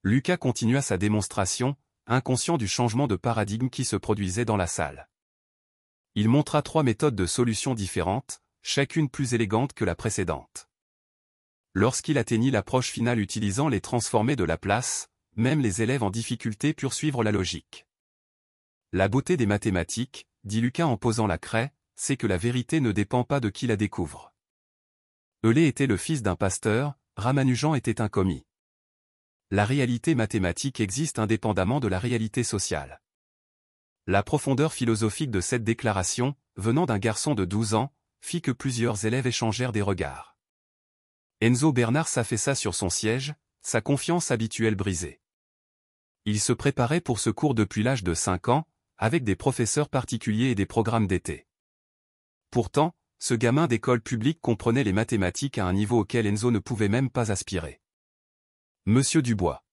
Lucas continua sa démonstration, inconscient du changement de paradigme qui se produisait dans la salle. Il montra 3 méthodes de solutions différentes, chacune plus élégante que la précédente. Lorsqu'il atteignit l'approche finale utilisant les transformés de Laplace, même les élèves en difficulté purent suivre la logique. La beauté des mathématiques, dit Lucas en posant la craie, c'est que la vérité ne dépend pas de qui la découvre. Euler était le fils d'un pasteur, Ramanujan était un commis. La réalité mathématique existe indépendamment de la réalité sociale. La profondeur philosophique de cette déclaration, venant d'un garçon de 12 ans, fit que plusieurs élèves échangèrent des regards. Enzo Bernard s'affaissa sur son siège, sa confiance habituelle brisée. Il se préparait pour ce cours depuis l'âge de 5 ans, avec des professeurs particuliers et des programmes d'été. Pourtant, ce gamin d'école publique comprenait les mathématiques à un niveau auquel Enzo ne pouvait même pas aspirer. Monsieur Dubois.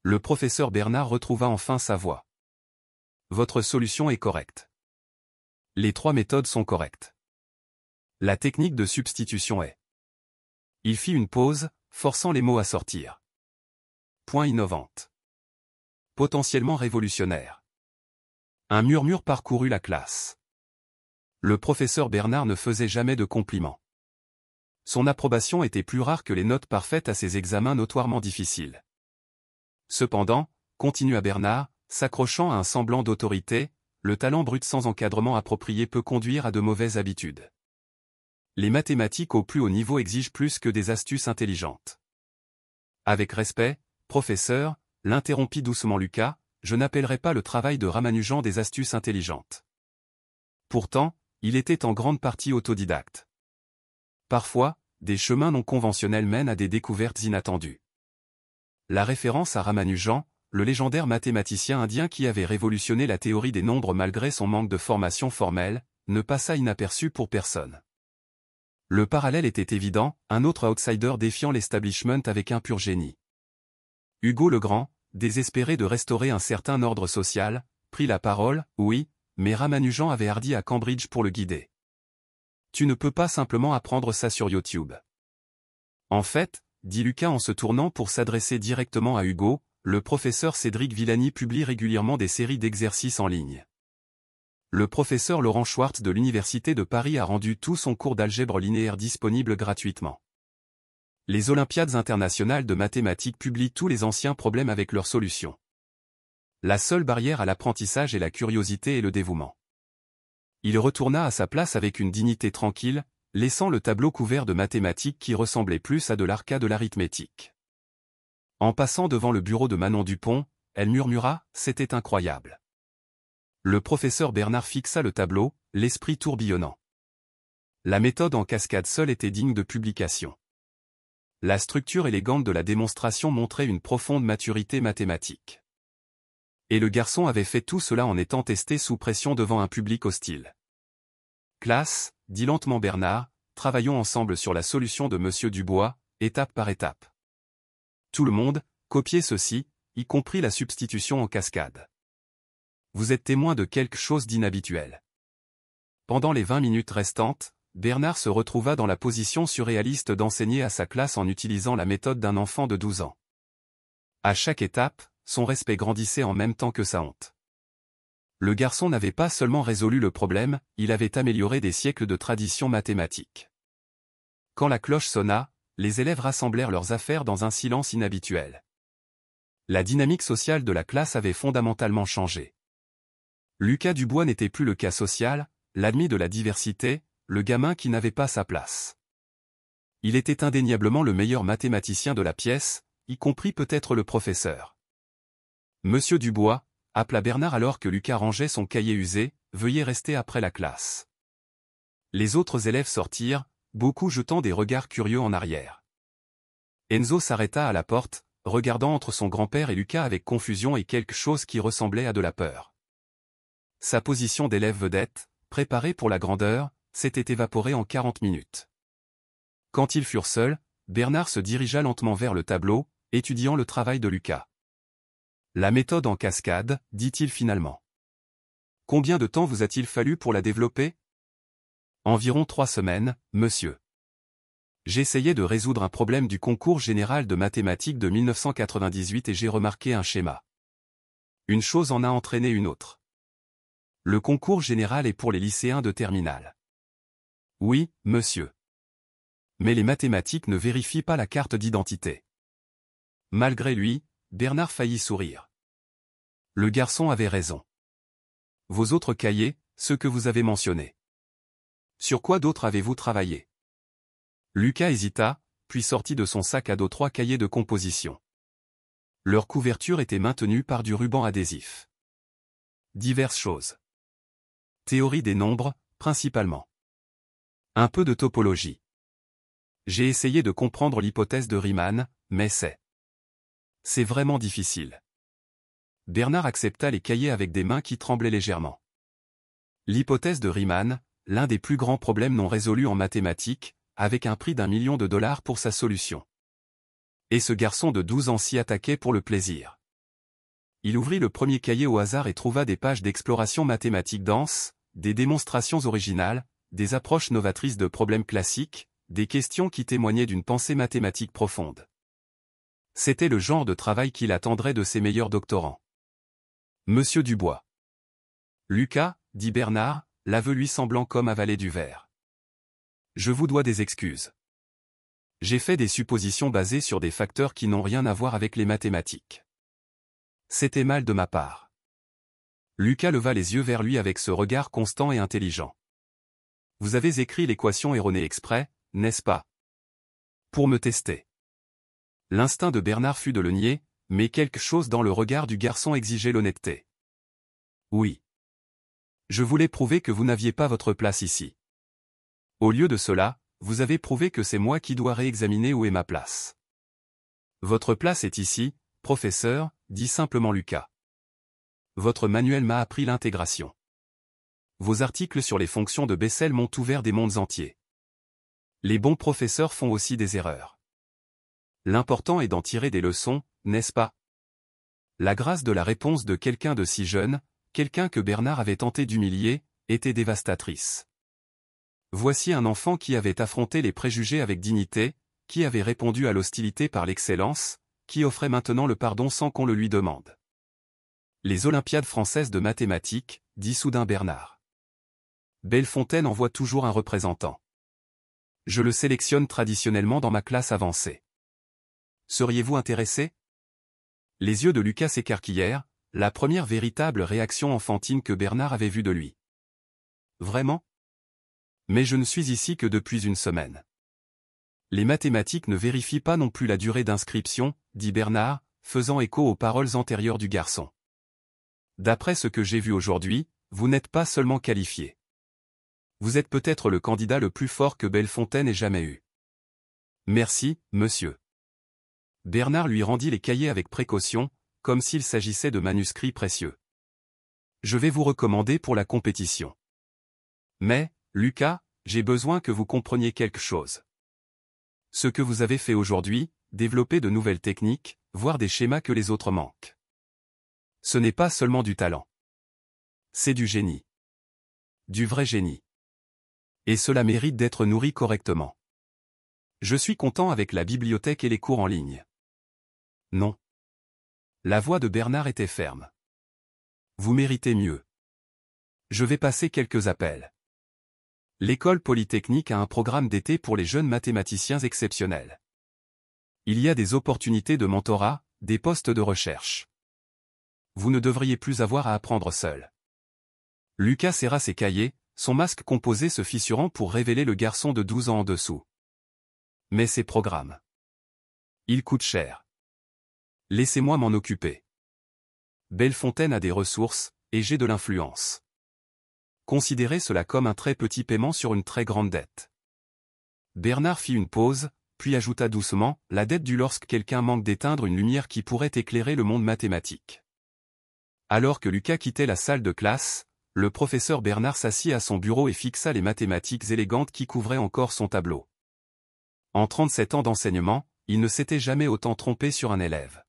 Le professeur Bernard retrouva enfin sa voix. Votre solution est correcte. Les 3 méthodes sont correctes. La technique de substitution est. Il fit une pause, forçant les mots à sortir. Point innovante. Potentiellement révolutionnaire. Un murmure parcourut la classe. Le professeur Bernard ne faisait jamais de compliments. Son approbation était plus rare que les notes parfaites à ses examens notoirement difficiles. Cependant, continua Bernard, s'accrochant à un semblant d'autorité, le talent brut sans encadrement approprié peut conduire à de mauvaises habitudes. Les mathématiques au plus haut niveau exigent plus que des astuces intelligentes. Avec respect, professeur, l'interrompit doucement Lucas, je n'appellerai pas le travail de Ramanujan des astuces intelligentes. Pourtant, il était en grande partie autodidacte. Parfois, des chemins non conventionnels mènent à des découvertes inattendues. La référence à Ramanujan, le légendaire mathématicien indien qui avait révolutionné la théorie des nombres malgré son manque de formation formelle, ne passa inaperçu pour personne. Le parallèle était évident, un autre outsider défiant l'establishment avec un pur génie. Hugo le Grand, désespéré de restaurer un certain ordre social, prit la parole, oui, mais Ramanujan avait hardi à Cambridge pour le guider. Tu ne peux pas simplement apprendre ça sur YouTube. En fait, dit Lucas en se tournant pour s'adresser directement à Hugo, le professeur Cédric Villani publie régulièrement des séries d'exercices en ligne. Le professeur Laurent Schwartz de l'Université de Paris a rendu tout son cours d'algèbre linéaire disponible gratuitement. Les Olympiades internationales de mathématiques publient tous les anciens problèmes avec leurs solutions. La seule barrière à l'apprentissage est la curiosité et le dévouement. Il retourna à sa place avec une dignité tranquille, laissant le tableau couvert de mathématiques qui ressemblait plus à de l'arca de l'arithmétique. En passant devant le bureau de Manon Dupont, elle murmura, c'était incroyable. Le professeur Bernard fixa le tableau, l'esprit tourbillonnant. La méthode en cascade seule était digne de publication. La structure élégante de la démonstration montrait une profonde maturité mathématique. Et le garçon avait fait tout cela en étant testé sous pression devant un public hostile. Classe, dit lentement Bernard, travaillons ensemble sur la solution de Monsieur Dubois, étape par étape. Tout le monde, copiez ceci, y compris la substitution en cascade. Vous êtes témoin de quelque chose d'inhabituel. Pendant les 20 minutes restantes, Bernard se retrouva dans la position surréaliste d'enseigner à sa classe en utilisant la méthode d'un enfant de 12 ans. À chaque étape, son respect grandissait en même temps que sa honte. Le garçon n'avait pas seulement résolu le problème, il avait amélioré des siècles de tradition mathématique. Quand la cloche sonna, les élèves rassemblèrent leurs affaires dans un silence inhabituel. La dynamique sociale de la classe avait fondamentalement changé. Lucas Dubois n'était plus le cas social, l'admis de la diversité, le gamin qui n'avait pas sa place. Il était indéniablement le meilleur mathématicien de la pièce, y compris peut-être le professeur. Monsieur Dubois, appela Bernard alors que Lucas rangeait son cahier usé, veuillez rester après la classe. Les autres élèves sortirent, beaucoup jetant des regards curieux en arrière. Enzo s'arrêta à la porte, regardant entre son grand-père et Lucas avec confusion et quelque chose qui ressemblait à de la peur. Sa position d'élève vedette, préparé pour la grandeur, s'était évaporée en 40 minutes. Quand ils furent seuls, Bernard se dirigea lentement vers le tableau, étudiant le travail de Lucas. La méthode en cascade, dit-il finalement. Combien de temps vous a-t-il fallu pour la développer? Environ 3 semaines, monsieur. J'essayais de résoudre un problème du concours général de mathématiques de 1998 et j'ai remarqué un schéma. Une chose en a entraîné une autre. Le concours général est pour les lycéens de terminale. Oui, monsieur. Mais les mathématiques ne vérifient pas la carte d'identité. Malgré lui, Bernard faillit sourire. Le garçon avait raison. Vos autres cahiers, ceux que vous avez mentionnés. Sur quoi d'autres avez-vous travaillé? Lucas hésita, puis sortit de son sac à dos 3 cahiers de composition. Leur couverture était maintenue par du ruban adhésif. Diverses choses. Théorie des nombres, principalement. Un peu de topologie. J'ai essayé de comprendre l'hypothèse de Riemann, mais c'est vraiment difficile. Bernard accepta les cahiers avec des mains qui tremblaient légèrement. L'hypothèse de Riemann, l'un des plus grands problèmes non résolus en mathématiques, avec un prix d'1 million de dollars pour sa solution. Et ce garçon de 12 ans s'y attaquait pour le plaisir. Il ouvrit le premier cahier au hasard et trouva des pages d'exploration mathématique dense, des démonstrations originales, des approches novatrices de problèmes classiques, des questions qui témoignaient d'une pensée mathématique profonde. C'était le genre de travail qu'il attendrait de ses meilleurs doctorants. Monsieur Dubois. Lucas, dit Bernard, l'aveu lui semblant comme avaler du verre. Je vous dois des excuses. J'ai fait des suppositions basées sur des facteurs qui n'ont rien à voir avec les mathématiques. C'était mal de ma part. Lucas leva les yeux vers lui avec ce regard constant et intelligent. Vous avez écrit l'équation erronée exprès, n'est-ce pas? Pour me tester. L'instinct de Bernard fut de le nier, mais quelque chose dans le regard du garçon exigeait l'honnêteté. Oui. Je voulais prouver que vous n'aviez pas votre place ici. Au lieu de cela, vous avez prouvé que c'est moi qui dois réexaminer où est ma place. Votre place est ici, professeur, dit simplement Lucas. Votre manuel m'a appris l'intégration. Vos articles sur les fonctions de Bessel m'ont ouvert des mondes entiers. Les bons professeurs font aussi des erreurs. L'important est d'en tirer des leçons, n'est-ce pas? La grâce de la réponse de quelqu'un de si jeune, quelqu'un que Bernard avait tenté d'humilier, était dévastatrice. Voici un enfant qui avait affronté les préjugés avec dignité, qui avait répondu à l'hostilité par l'excellence, qui offrait maintenant le pardon sans qu'on le lui demande. Les Olympiades françaises de mathématiques, dit soudain Bernard. Bellefontaine envoie toujours un représentant. Je le sélectionne traditionnellement dans ma classe avancée. Seriez-vous intéressé? Les yeux de Lucas s'écarquillèrent, la première véritable réaction enfantine que Bernard avait vue de lui. Vraiment? Mais je ne suis ici que depuis une semaine. Les mathématiques ne vérifient pas non plus la durée d'inscription, dit Bernard, faisant écho aux paroles antérieures du garçon. D'après ce que j'ai vu aujourd'hui, vous n'êtes pas seulement qualifié. Vous êtes peut-être le candidat le plus fort que Bellefontaine ait jamais eu. Merci, monsieur. Bernard lui rendit les cahiers avec précaution, comme s'il s'agissait de manuscrits précieux. Je vais vous recommander pour la compétition. Mais, Lucas, j'ai besoin que vous compreniez quelque chose. Ce que vous avez fait aujourd'hui, développer de nouvelles techniques, voir des schémas que les autres manquent. Ce n'est pas seulement du talent. C'est du génie. Du vrai génie. Et cela mérite d'être nourri correctement. Je suis content avec la bibliothèque et les cours en ligne. Non. La voix de Bernard était ferme. Vous méritez mieux. Je vais passer quelques appels. L'école polytechnique a un programme d'été pour les jeunes mathématiciens exceptionnels. Il y a des opportunités de mentorat, des postes de recherche. Vous ne devriez plus avoir à apprendre seul. Lucas serra ses cahiers, son masque composé se fissurant pour révéler le garçon de 12 ans en dessous. Mais ces programmes. Ils coûtent cher. Laissez-moi m'en occuper. Bellefontaine a des ressources, et j'ai de l'influence. Considérez cela comme un très petit paiement sur une très grande dette. Bernard fit une pause, puis ajouta doucement, la dette du lorsque quelqu'un manque d'éteindre une lumière qui pourrait éclairer le monde mathématique. Alors que Lucas quittait la salle de classe, le professeur Bernard s'assit à son bureau et fixa les mathématiques élégantes qui couvraient encore son tableau. En 37 ans d'enseignement, il ne s'était jamais autant trompé sur un élève.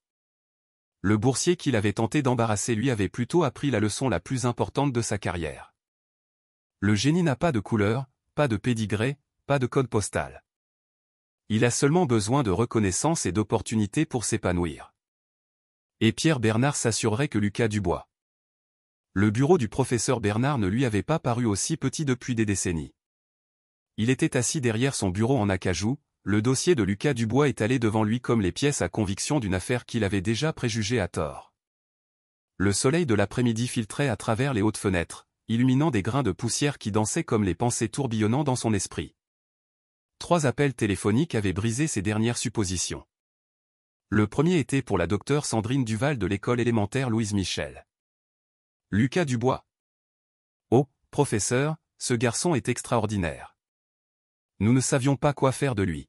Le boursier qu'il avait tenté d'embarrasser lui avait plutôt appris la leçon la plus importante de sa carrière. Le génie n'a pas de couleur, pas de pédigré, pas de code postal. Il a seulement besoin de reconnaissance et d'opportunités pour s'épanouir. Et Pierre Bernard s'assurerait que Lucas Dubois. Le bureau du professeur Bernard ne lui avait pas paru aussi petit depuis des décennies. Il était assis derrière son bureau en acajou, le dossier de Lucas Dubois étalé devant lui comme les pièces à conviction d'une affaire qu'il avait déjà préjugée à tort. Le soleil de l'après-midi filtrait à travers les hautes fenêtres, illuminant des grains de poussière qui dansaient comme les pensées tourbillonnant dans son esprit. 3 appels téléphoniques avaient brisé ses dernières suppositions. Le premier était pour la docteure Sandrine Duval de l'école élémentaire Louise Michel. Lucas Dubois. Oh, professeur, ce garçon est extraordinaire. Nous ne savions pas quoi faire de lui.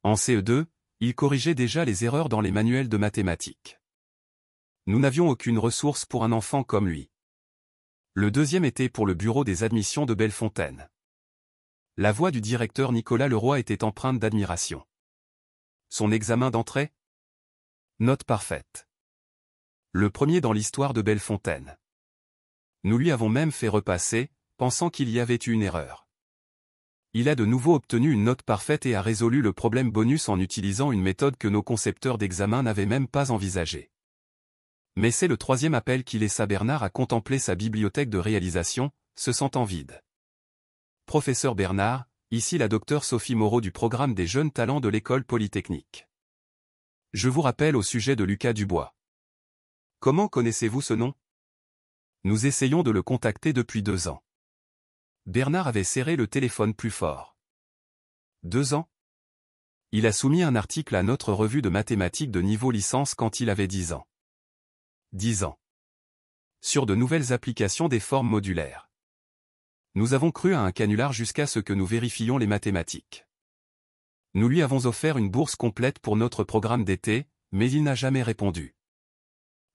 En CE2, il corrigeait déjà les erreurs dans les manuels de mathématiques. Nous n'avions aucune ressource pour un enfant comme lui. Le deuxième était pour le bureau des admissions de Bellefontaine. La voix du directeur Nicolas Leroy était empreinte d'admiration. Son examen d'entrée? Note parfaite. Le premier dans l'histoire de Bellefontaine. Nous lui avons même fait repasser, pensant qu'il y avait eu une erreur. Il a de nouveau obtenu une note parfaite et a résolu le problème bonus en utilisant une méthode que nos concepteurs d'examen n'avaient même pas envisagée. Mais c'est le troisième appel qui laissa Bernard à contempler sa bibliothèque de réalisation, se sentant vide. Professeur Bernard, ici la docteure Sophie Moreau du programme des jeunes talents de l'école polytechnique. Je vous rappelle au sujet de Lucas Dubois. Comment connaissez-vous ce nom? Nous essayons de le contacter depuis 2 ans. Bernard avait serré le téléphone plus fort. 2 ans? Il a soumis un article à notre revue de mathématiques de niveau licence quand il avait 10 ans. 10 ans. Sur de nouvelles applications des formes modulaires. Nous avons cru à un canular jusqu'à ce que nous vérifiions les mathématiques. Nous lui avons offert une bourse complète pour notre programme d'été, mais il n'a jamais répondu.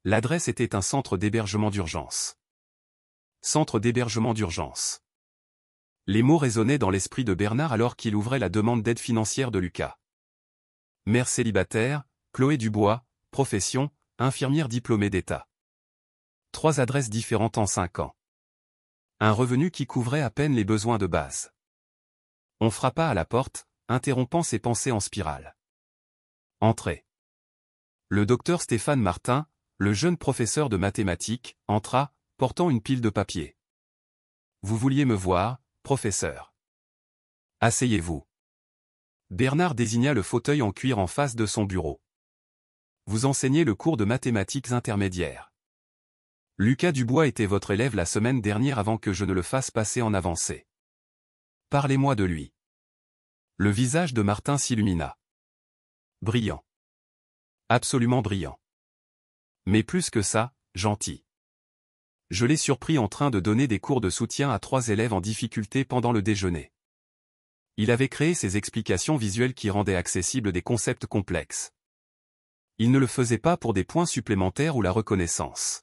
L'adresse était un centre d'hébergement d'urgence. Centre d'hébergement d'urgence. Les mots résonnaient dans l'esprit de Bernard alors qu'il ouvrait la demande d'aide financière de Lucas. Mère célibataire, Chloé Dubois, profession, infirmière diplômée d'État. 3 adresses différentes en 5 ans. Un revenu qui couvrait à peine les besoins de base. On frappa à la porte, interrompant ses pensées en spirale. Entrez. Le docteur Stéphane Martin, le jeune professeur de mathématiques, entra, portant une pile de papier. Vous vouliez me voir, professeur. Asseyez-vous. Bernard désigna le fauteuil en cuir en face de son bureau. Vous enseignez le cours de mathématiques intermédiaires. Lucas Dubois était votre élève la semaine dernière avant que je ne le fasse passer en avancée. Parlez-moi de lui. Le visage de Martin s'illumina. Brillant. Absolument brillant. Mais plus que ça, gentil. Je l'ai surpris en train de donner des cours de soutien à 3 élèves en difficulté pendant le déjeuner. Il avait créé ces explications visuelles qui rendaient accessibles des concepts complexes. Il ne le faisait pas pour des points supplémentaires ou la reconnaissance.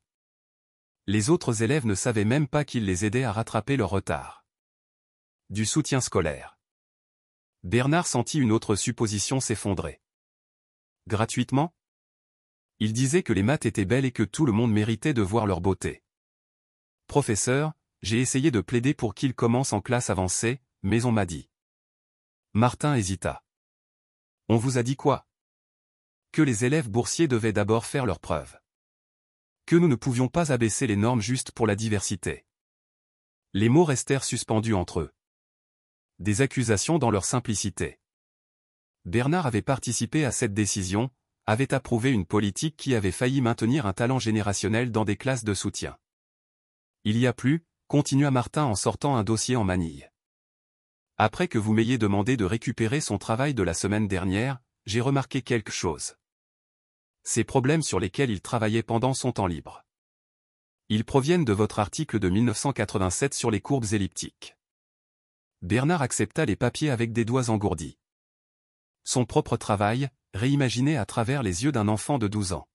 Les autres élèves ne savaient même pas qu'il les aidait à rattraper leur retard. Du soutien scolaire. Bernard sentit une autre supposition s'effondrer. Gratuitement? Il disait que les maths étaient belles et que tout le monde méritait de voir leur beauté. Professeur, j'ai essayé de plaider pour qu'il commence en classe avancée, mais on m'a dit. Martin hésita. On vous a dit quoi? Que les élèves boursiers devaient d'abord faire leurs preuves. Que nous ne pouvions pas abaisser les normes juste pour la diversité. Les mots restèrent suspendus entre eux. Des accusations dans leur simplicité. Bernard avait participé à cette décision, avait approuvé une politique qui avait failli maintenir un talent générationnel dans des classes de soutien. Il y a plus, continua Martin en sortant un dossier en manille. Après que vous m'ayez demandé de récupérer son travail de la semaine dernière, j'ai remarqué quelque chose. Ces problèmes sur lesquels il travaillait pendant son temps libre. Ils proviennent de votre article de 1987 sur les courbes elliptiques. Bernard accepta les papiers avec des doigts engourdis. Son propre travail, réimaginé à travers les yeux d'un enfant de 12 ans.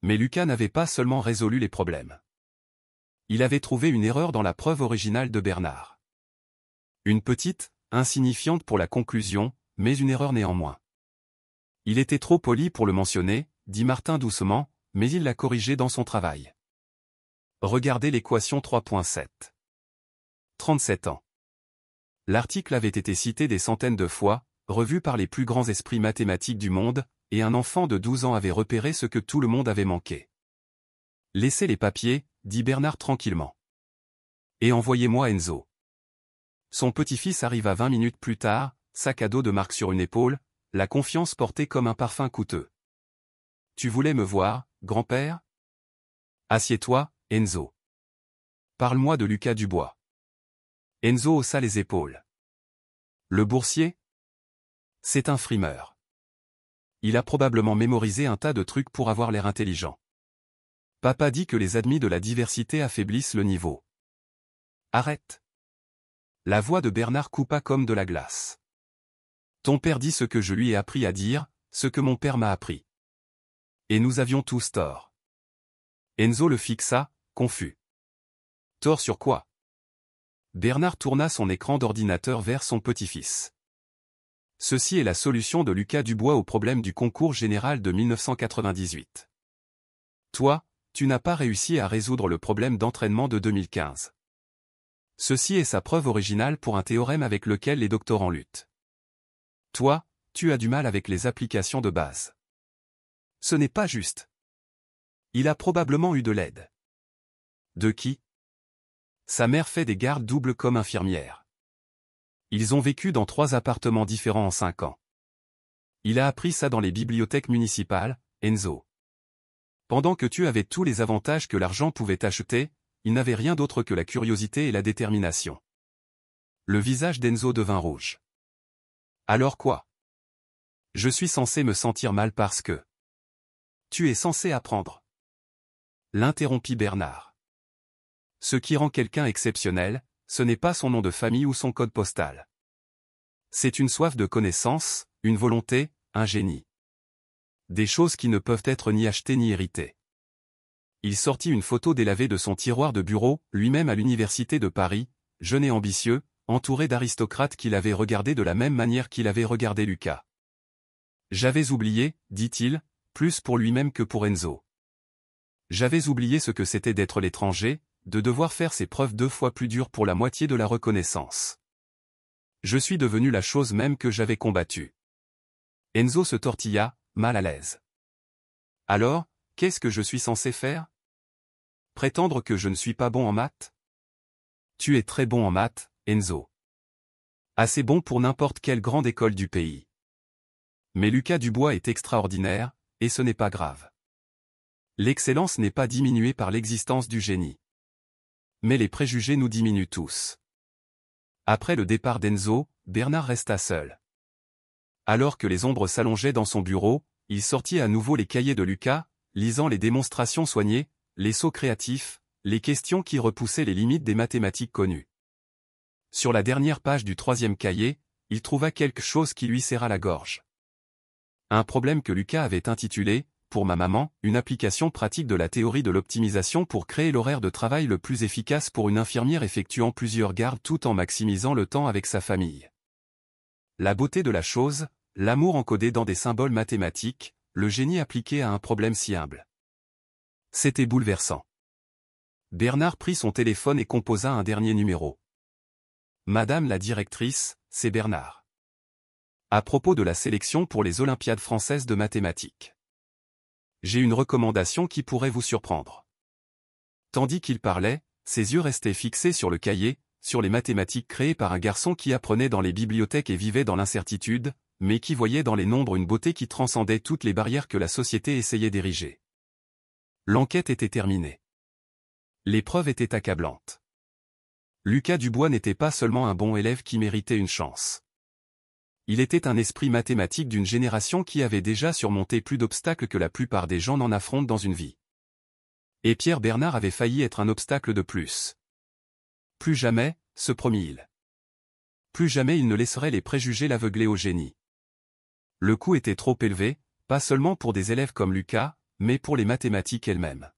Mais Lucas n'avait pas seulement résolu les problèmes. Il avait trouvé une erreur dans la preuve originale de Bernard. Une petite, insignifiante pour la conclusion, mais une erreur néanmoins. Il était trop poli pour le mentionner, dit Martin doucement, mais il l'a corrigé dans son travail. Regardez l'équation 3.7. 37 ans. L'article avait été cité des centaines de fois, revu par les plus grands esprits mathématiques du monde, et un enfant de 12 ans avait repéré ce que tout le monde avait manqué. Laissez les papiers, dit Bernard tranquillement. Et envoyez-moi Enzo. Son petit-fils arriva 20 minutes plus tard, sac à dos de marque sur une épaule, la confiance portée comme un parfum coûteux. Tu voulais me voir, grand-père? Assieds-toi, Enzo. Parle-moi de Lucas Dubois. Enzo haussa les épaules. Le boursier? C'est un frimeur. Il a probablement mémorisé un tas de trucs pour avoir l'air intelligent. Papa dit que les admis de la diversité affaiblissent le niveau. Arrête. La voix de Bernard coupa comme de la glace. Ton père dit ce que je lui ai appris à dire, ce que mon père m'a appris. Et nous avions tous tort. Enzo le fixa, confus. Tort sur quoi? Bernard tourna son écran d'ordinateur vers son petit-fils. Ceci est la solution de Lucas Dubois au problème du concours général de 1998. Toi, tu n'as pas réussi à résoudre le problème d'entraînement de 2015. Ceci est sa preuve originale pour un théorème avec lequel les doctorants luttent. Toi, tu as du mal avec les applications de base. Ce n'est pas juste. Il a probablement eu de l'aide. De qui? Sa mère fait des gardes doubles comme infirmière. Ils ont vécu dans 3 appartements différents en 5 ans. Il a appris ça dans les bibliothèques municipales, Enzo. Pendant que tu avais tous les avantages que l'argent pouvait acheter, il n'avait rien d'autre que la curiosité et la détermination. Le visage d'Enzo devint rouge. Alors quoi? Je suis censé me sentir mal parce que... Tu es censé apprendre. L'interrompit Bernard. Ce qui rend quelqu'un exceptionnel, ce n'est pas son nom de famille ou son code postal. C'est une soif de connaissance, une volonté, un génie. Des choses qui ne peuvent être ni achetées ni héritées. Il sortit une photo délavée de son tiroir de bureau, lui-même à l'université de Paris, jeune et ambitieux, entouré d'aristocrates qui l'avaient regardé de la même manière qu'il avait regardé Lucas. J'avais oublié, dit-il, plus pour lui-même que pour Enzo. J'avais oublié ce que c'était d'être l'étranger, de devoir faire ses preuves 2 fois plus dures pour la moitié de la reconnaissance. Je suis devenu la chose même que j'avais combattue. Enzo se tortilla, mal à l'aise. Alors, qu'est-ce que je suis censé faire? Prétendre que je ne suis pas bon en maths? Tu es très bon en maths, Enzo. Assez bon pour n'importe quelle grande école du pays. Mais Lucas Dubois est extraordinaire, et ce n'est pas grave. L'excellence n'est pas diminuée par l'existence du génie. Mais les préjugés nous diminuent tous. Après le départ d'Enzo, Bernard resta seul. Alors que les ombres s'allongeaient dans son bureau, il sortit à nouveau les cahiers de Lucas, lisant les démonstrations soignées, les sauts créatifs, les questions qui repoussaient les limites des mathématiques connues. Sur la dernière page du 3e cahier, il trouva quelque chose qui lui serra la gorge. Un problème que Lucas avait intitulé, pour ma maman, une application pratique de la théorie de l'optimisation pour créer l'horaire de travail le plus efficace pour une infirmière effectuant plusieurs gardes tout en maximisant le temps avec sa famille. La beauté de la chose, l'amour encodé dans des symboles mathématiques, le génie appliqué à un problème si humble. C'était bouleversant. Bernard prit son téléphone et composa un dernier numéro. Madame la directrice, c'est Bernard. À propos de la sélection pour les Olympiades françaises de mathématiques. J'ai une recommandation qui pourrait vous surprendre. Tandis qu'il parlait, ses yeux restaient fixés sur le cahier, sur les mathématiques créées par un garçon qui apprenait dans les bibliothèques et vivait dans l'incertitude, mais qui voyait dans les nombres une beauté qui transcendait toutes les barrières que la société essayait d'ériger. L'enquête était terminée. L'épreuve était accablante. Lucas Dubois n'était pas seulement un bon élève qui méritait une chance. Il était un esprit mathématique d'une génération qui avait déjà surmonté plus d'obstacles que la plupart des gens n'en affrontent dans une vie. Et Pierre Bernard avait failli être un obstacle de plus. Plus jamais, se promit-il. Plus jamais il ne laisserait les préjugés l'aveugler au génie. Le coût était trop élevé, pas seulement pour des élèves comme Lucas, mais pour les mathématiques elles-mêmes.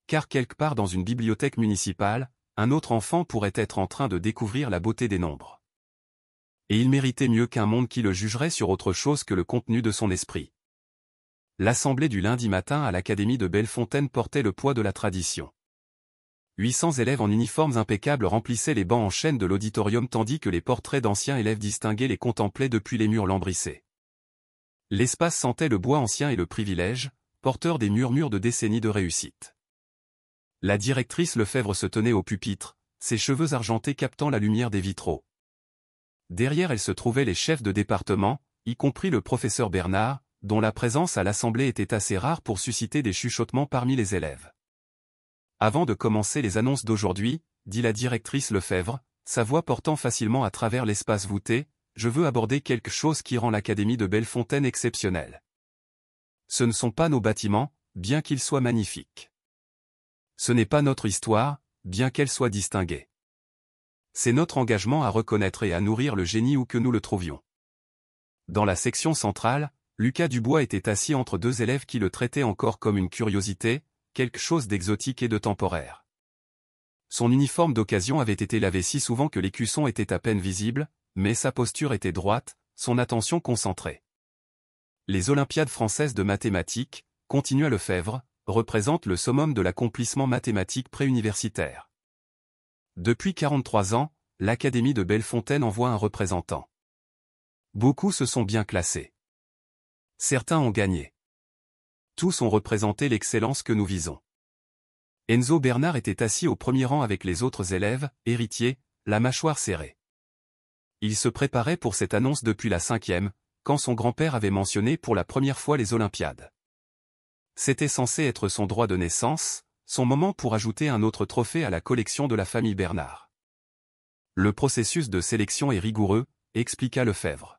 Car quelque part dans une bibliothèque municipale, un autre enfant pourrait être en train de découvrir la beauté des nombres. Et il méritait mieux qu'un monde qui le jugerait sur autre chose que le contenu de son esprit. L'assemblée du lundi matin à l'Académie de Bellefontaine portait le poids de la tradition. 800 élèves en uniformes impeccables remplissaient les bancs en chaîne de l'auditorium tandis que les portraits d'anciens élèves distingués les contemplaient depuis les murs lambrissés. L'espace sentait le bois ancien et le privilège, porteur des murmures de décennies de réussite. La directrice Lefebvre se tenait au pupitre, ses cheveux argentés captant la lumière des vitraux. Derrière elle se trouvaient les chefs de département, y compris le professeur Bernard, dont la présence à l'assemblée était assez rare pour susciter des chuchotements parmi les élèves. Avant de commencer les annonces d'aujourd'hui, dit la directrice Lefebvre, sa voix portant facilement à travers l'espace voûté, je veux aborder quelque chose qui rend l'Académie de Bellefontaine exceptionnelle. Ce ne sont pas nos bâtiments, bien qu'ils soient magnifiques. Ce n'est pas notre histoire, bien qu'elle soit distinguée. C'est notre engagement à reconnaître et à nourrir le génie où que nous le trouvions. Dans la section centrale, Lucas Dubois était assis entre deux élèves qui le traitaient encore comme une curiosité, quelque chose d'exotique et de temporaire. Son uniforme d'occasion avait été lavé si souvent que l'écusson était à peine visible, mais sa posture était droite, son attention concentrée. Les Olympiades françaises de mathématiques, continua Lefebvre, représentent le summum de l'accomplissement mathématique préuniversitaire. Depuis 43 ans, l'Académie de Bellefontaine envoie un représentant. Beaucoup se sont bien classés. Certains ont gagné. Tous ont représenté l'excellence que nous visons. Enzo Bernard était assis au premier rang avec les autres élèves, héritiers, la mâchoire serrée. Il se préparait pour cette annonce depuis la 5e, quand son grand-père avait mentionné pour la première fois les Olympiades. C'était censé être son droit de naissance, son moment pour ajouter un autre trophée à la collection de la famille Bernard. Le processus de sélection est rigoureux, expliqua Lefebvre.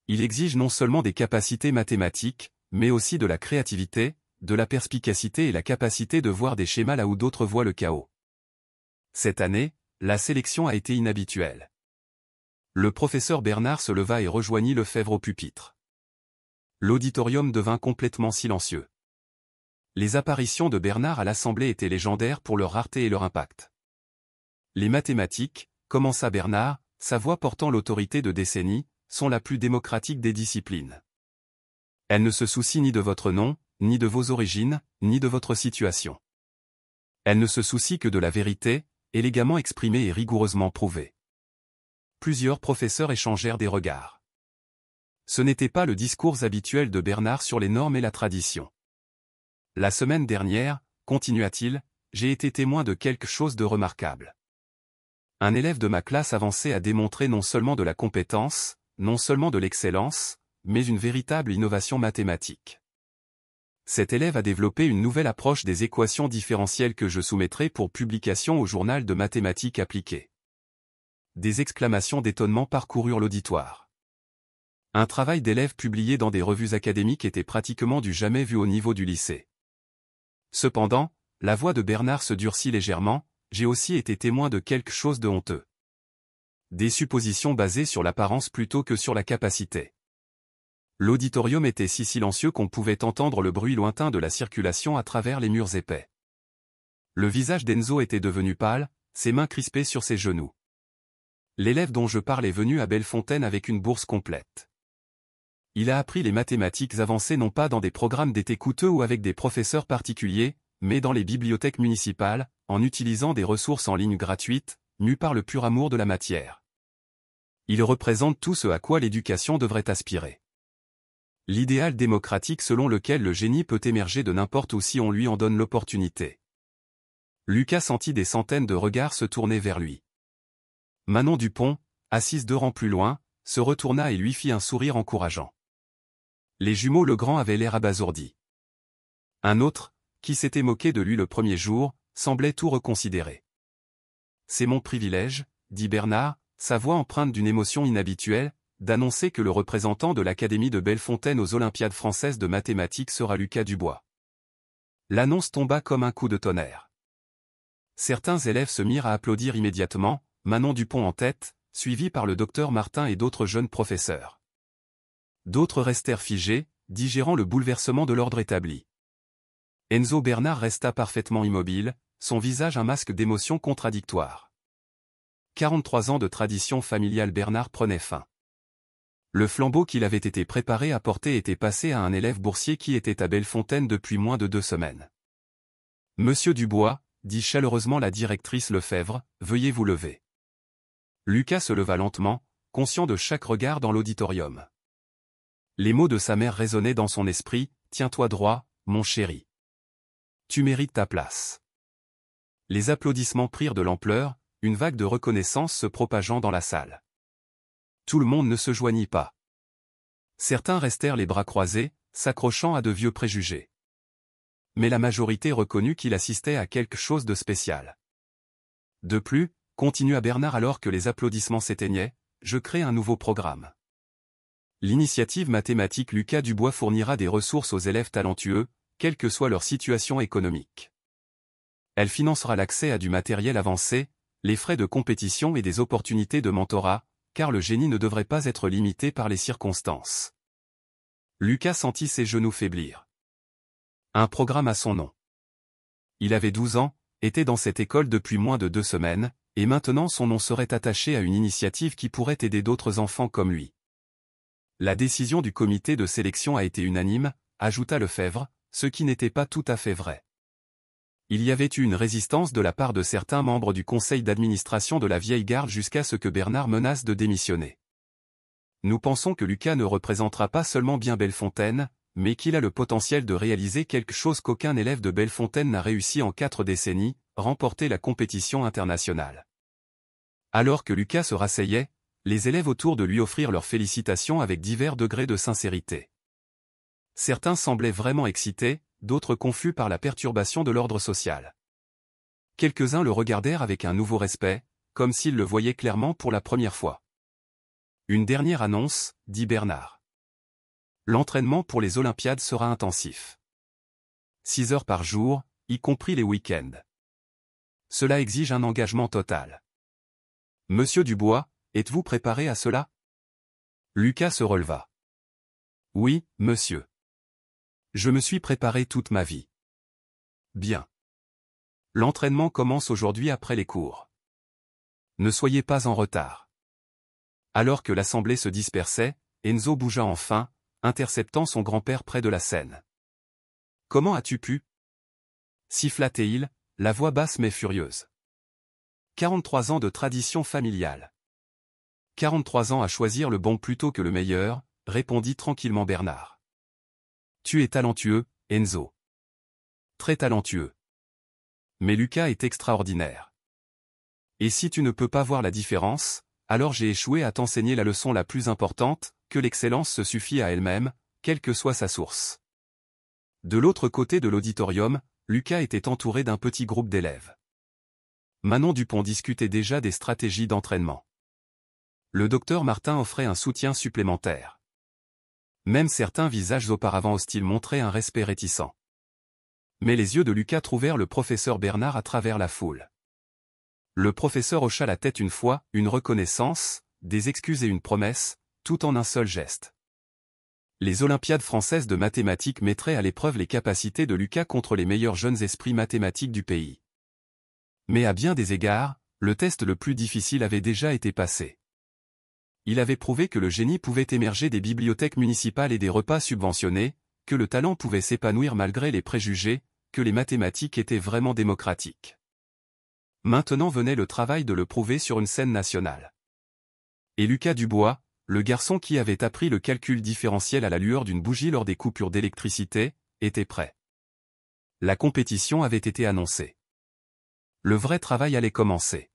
Il exige non seulement des capacités mathématiques, mais aussi de la créativité, de la perspicacité et la capacité de voir des schémas là où d'autres voient le chaos. Cette année, la sélection a été inhabituelle. Le professeur Bernard se leva et rejoignit Lefebvre au pupitre. L'auditorium devint complètement silencieux. Les apparitions de Bernard à l'Assemblée étaient légendaires pour leur rareté et leur impact. Les mathématiques, commença Bernard, sa voix portant l'autorité de décennies, sont la plus démocratique des disciplines. Elles ne se soucient ni de votre nom, ni de vos origines, ni de votre situation. Elles ne se soucient que de la vérité, élégamment exprimée et rigoureusement prouvée. Plusieurs professeurs échangèrent des regards. Ce n'était pas le discours habituel de Bernard sur les normes et la tradition. La semaine dernière, continua-t-il, j'ai été témoin de quelque chose de remarquable. Un élève de ma classe avançait à démontrer non seulement de la compétence, non seulement de l'excellence, mais une véritable innovation mathématique. Cet élève a développé une nouvelle approche des équations différentielles que je soumettrai pour publication au journal de mathématiques appliquées. Des exclamations d'étonnement parcoururent l'auditoire. Un travail d'élève publié dans des revues académiques était pratiquement du jamais vu au niveau du lycée. Cependant, la voix de Bernard se durcit légèrement, j'ai aussi été témoin de quelque chose de honteux. Des suppositions basées sur l'apparence plutôt que sur la capacité. L'auditorium était si silencieux qu'on pouvait entendre le bruit lointain de la circulation à travers les murs épais. Le visage d'Enzo était devenu pâle, ses mains crispées sur ses genoux. L'élève dont je parle est venu à Bellefontaine avec une bourse complète. Il a appris les mathématiques avancées non pas dans des programmes d'été coûteux ou avec des professeurs particuliers, mais dans les bibliothèques municipales, en utilisant des ressources en ligne gratuites, mues par le pur amour de la matière. Il représente tout ce à quoi l'éducation devrait aspirer. L'idéal démocratique selon lequel le génie peut émerger de n'importe où si on lui en donne l'opportunité. Lucas sentit des centaines de regards se tourner vers lui. Manon Dupont, assise 2 rangs plus loin, se retourna et lui fit un sourire encourageant. Les jumeaux Legrand avaient l'air abasourdis. Un autre, qui s'était moqué de lui le premier jour, semblait tout reconsidérer. C'est mon privilège, dit Bernard, sa voix empreinte d'une émotion inhabituelle, d'annoncer que le représentant de l'Académie de Bellefontaine aux Olympiades françaises de mathématiques sera Lucas Dubois. L'annonce tomba comme un coup de tonnerre. Certains élèves se mirent à applaudir immédiatement, Manon Dupont en tête, suivi par le docteur Martin et d'autres jeunes professeurs. D'autres restèrent figés, digérant le bouleversement de l'ordre établi. Enzo Bernard resta parfaitement immobile, son visage un masque d'émotions contradictoires. 43 ans de tradition familiale. Bernard prenait fin. Le flambeau qu'il avait été préparé à porter était passé à un élève boursier qui était à Bellefontaine depuis moins de 2 semaines. « Monsieur Dubois, dit chaleureusement la directrice Lefebvre, veuillez vous lever. » Lucas se leva lentement, conscient de chaque regard dans l'auditorium. Les mots de sa mère résonnaient dans son esprit, « Tiens-toi droit, mon chéri. Tu mérites ta place. » Les applaudissements prirent de l'ampleur, une vague de reconnaissance se propageant dans la salle. Tout le monde ne se joignit pas. Certains restèrent les bras croisés, s'accrochant à de vieux préjugés. Mais la majorité reconnut qu'il assistait à quelque chose de spécial. De plus, continua Bernard alors que les applaudissements s'éteignaient, je crée un nouveau programme. L'initiative mathématique Lucas Dubois fournira des ressources aux élèves talentueux, quelle que soit leur situation économique. Elle financera l'accès à du matériel avancé, les frais de compétition et des opportunités de mentorat, car le génie ne devrait pas être limité par les circonstances. Lucas sentit ses genoux faiblir. Un programme à son nom. Il avait 12 ans, était dans cette école depuis moins de 2 semaines, et maintenant son nom serait attaché à une initiative qui pourrait aider d'autres enfants comme lui. La décision du comité de sélection a été unanime, ajouta Lefebvre, ce qui n'était pas tout à fait vrai. Il y avait eu une résistance de la part de certains membres du conseil d'administration de la vieille garde jusqu'à ce que Bernard menace de démissionner. Nous pensons que Lucas ne représentera pas seulement bien Bellefontaine, mais qu'il a le potentiel de réaliser quelque chose qu'aucun élève de Bellefontaine n'a réussi en 4 décennies, remporter la compétition internationale. Alors que Lucas se rasseyait, les élèves autour de lui offrirent leurs félicitations avec divers degrés de sincérité. Certains semblaient vraiment excités, d'autres confus par la perturbation de l'ordre social. Quelques-uns le regardèrent avec un nouveau respect, comme s'ils le voyaient clairement pour la première fois. Une dernière annonce, dit Bernard. L'entraînement pour les Olympiades sera intensif. 6 heures par jour, y compris les week-ends. Cela exige un engagement total. Monsieur Dubois, êtes-vous préparé à cela? Lucas se releva. Oui, monsieur. Je me suis préparé toute ma vie. Bien. L'entraînement commence aujourd'hui après les cours. Ne soyez pas en retard. Alors que l'assemblée se dispersait, Enzo bougea enfin, interceptant son grand-père près de la scène. Comment as-tu pu? Siffla-t-il, la voix basse mais furieuse. 43 ans de tradition familiale. 43 ans à choisir le bon plutôt que le meilleur, répondit tranquillement Bernard. Tu es talentueux, Enzo. Très talentueux. Mais Lucas est extraordinaire. Et si tu ne peux pas voir la différence, alors j'ai échoué à t'enseigner la leçon la plus importante, que l'excellence se suffit à elle-même, quelle que soit sa source. De l'autre côté de l'auditorium, Lucas était entouré d'un petit groupe d'élèves. Manon Dupont discutait déjà des stratégies d'entraînement. Le docteur Martin offrait un soutien supplémentaire. Même certains visages auparavant hostiles montraient un respect réticent. Mais les yeux de Lucas trouvèrent le professeur Bernard à travers la foule. Le professeur hocha la tête une fois, une reconnaissance, des excuses et une promesse, tout en un seul geste. Les Olympiades françaises de mathématiques mettraient à l'épreuve les capacités de Lucas contre les meilleurs jeunes esprits mathématiques du pays. Mais à bien des égards, le test le plus difficile avait déjà été passé. Il avait prouvé que le génie pouvait émerger des bibliothèques municipales et des repas subventionnés, que le talent pouvait s'épanouir malgré les préjugés, que les mathématiques étaient vraiment démocratiques. Maintenant venait le travail de le prouver sur une scène nationale. Et Lucas Dubois, le garçon qui avait appris le calcul différentiel à la lueur d'une bougie lors des coupures d'électricité, était prêt. La compétition avait été annoncée. Le vrai travail allait commencer.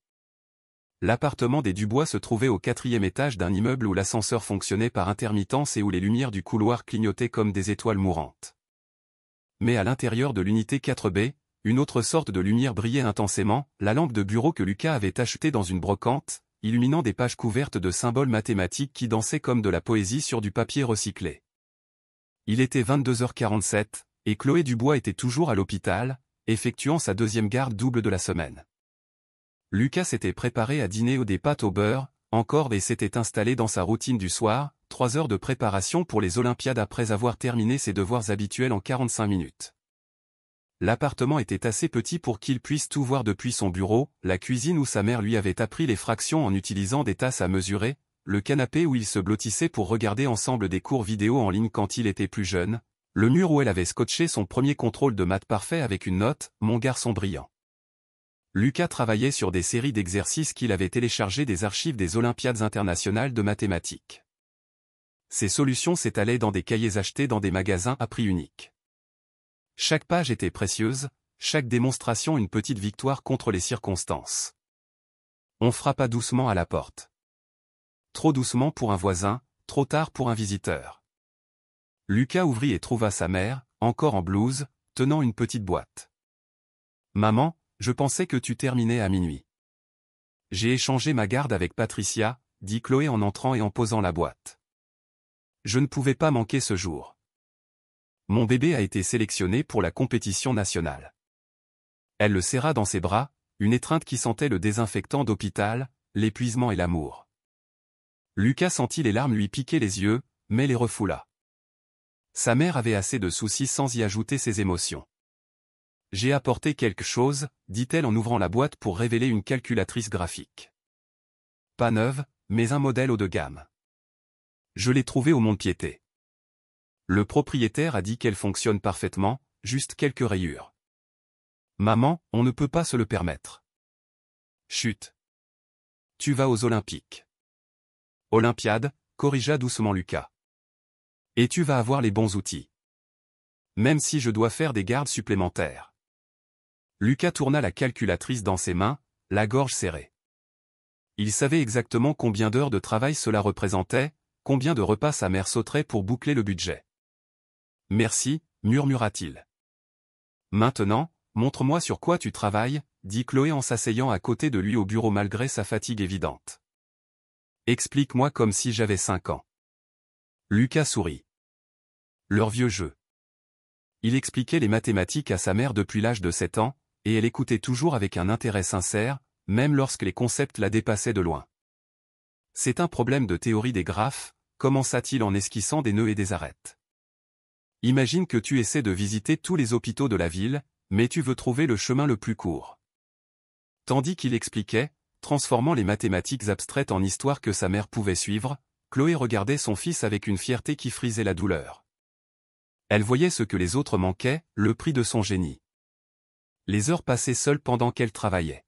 L'appartement des Dubois se trouvait au 4e étage d'un immeuble où l'ascenseur fonctionnait par intermittence et où les lumières du couloir clignotaient comme des étoiles mourantes. Mais à l'intérieur de l'unité 4B, une autre sorte de lumière brillait intensément, la lampe de bureau que Lucas avait achetée dans une brocante, illuminant des pages couvertes de symboles mathématiques qui dansaient comme de la poésie sur du papier recyclé. Il était 22h47, et Chloé Dubois était toujours à l'hôpital, effectuant sa 2e garde double de la semaine. Lucas s'était préparé à dîner des pâtes au beurre, encore et s'était installé dans sa routine du soir, 3 heures de préparation pour les Olympiades après avoir terminé ses devoirs habituels en 45 minutes. L'appartement était assez petit pour qu'il puisse tout voir depuis son bureau, la cuisine où sa mère lui avait appris les fractions en utilisant des tasses à mesurer, le canapé où ils se blottissaient pour regarder ensemble des cours vidéo en ligne quand il était plus jeune, le mur où elle avait scotché son premier contrôle de maths parfait avec une note « Mon garçon brillant ». Lucas travaillait sur des séries d'exercices qu'il avait téléchargés des archives des Olympiades internationales de mathématiques. Ces solutions s'étalaient dans des cahiers achetés dans des magasins à prix unique. Chaque page était précieuse, chaque démonstration une petite victoire contre les circonstances. On frappa doucement à la porte. Trop doucement pour un voisin, trop tard pour un visiteur. Lucas ouvrit et trouva sa mère, encore en blouse, tenant une petite boîte. « Maman, je pensais que tu terminais à minuit. »« J'ai échangé ma garde avec Patricia, » dit Chloé en entrant et en posant la boîte. « Je ne pouvais pas manquer ce jour. Mon bébé a été sélectionné pour la compétition nationale. » Elle le serra dans ses bras, une étreinte qui sentait le désinfectant d'hôpital, l'épuisement et l'amour. Lucas sentit les larmes lui piquer les yeux, mais les refoula. Sa mère avait assez de soucis sans y ajouter ses émotions. « J'ai apporté quelque chose, » dit-elle en ouvrant la boîte pour révéler une calculatrice graphique. Pas neuve, mais un modèle haut de gamme. Je l'ai trouvée au Mont-de-Piété. Le propriétaire a dit qu'elle fonctionne parfaitement, juste quelques rayures. Maman, on ne peut pas se le permettre. Chut. Tu vas aux Olympiques. Olympiade, corrigea doucement Lucas. Et tu vas avoir les bons outils. Même si je dois faire des gardes supplémentaires. Lucas tourna la calculatrice dans ses mains, la gorge serrée. Il savait exactement combien d'heures de travail cela représentait, combien de repas sa mère sauterait pour boucler le budget. Merci, murmura-t-il. Maintenant, montre-moi sur quoi tu travailles, dit Chloé en s'asseyant à côté de lui au bureau malgré sa fatigue évidente. Explique-moi comme si j'avais 5 ans. Lucas sourit. Leur vieux jeu. Il expliquait les mathématiques à sa mère depuis l'âge de 7 ans, et elle écoutait toujours avec un intérêt sincère, même lorsque les concepts la dépassaient de loin. C'est un problème de théorie des graphes, commença-t-il en esquissant des nœuds et des arêtes. Imagine que tu essaies de visiter tous les hôpitaux de la ville, mais tu veux trouver le chemin le plus court. Tandis qu'il expliquait, transformant les mathématiques abstraites en histoire que sa mère pouvait suivre, Chloé regardait son fils avec une fierté qui frisait la douleur. Elle voyait ce que les autres manquaient, le prix de son génie. Les heures passées seules pendant qu'elle travaillait.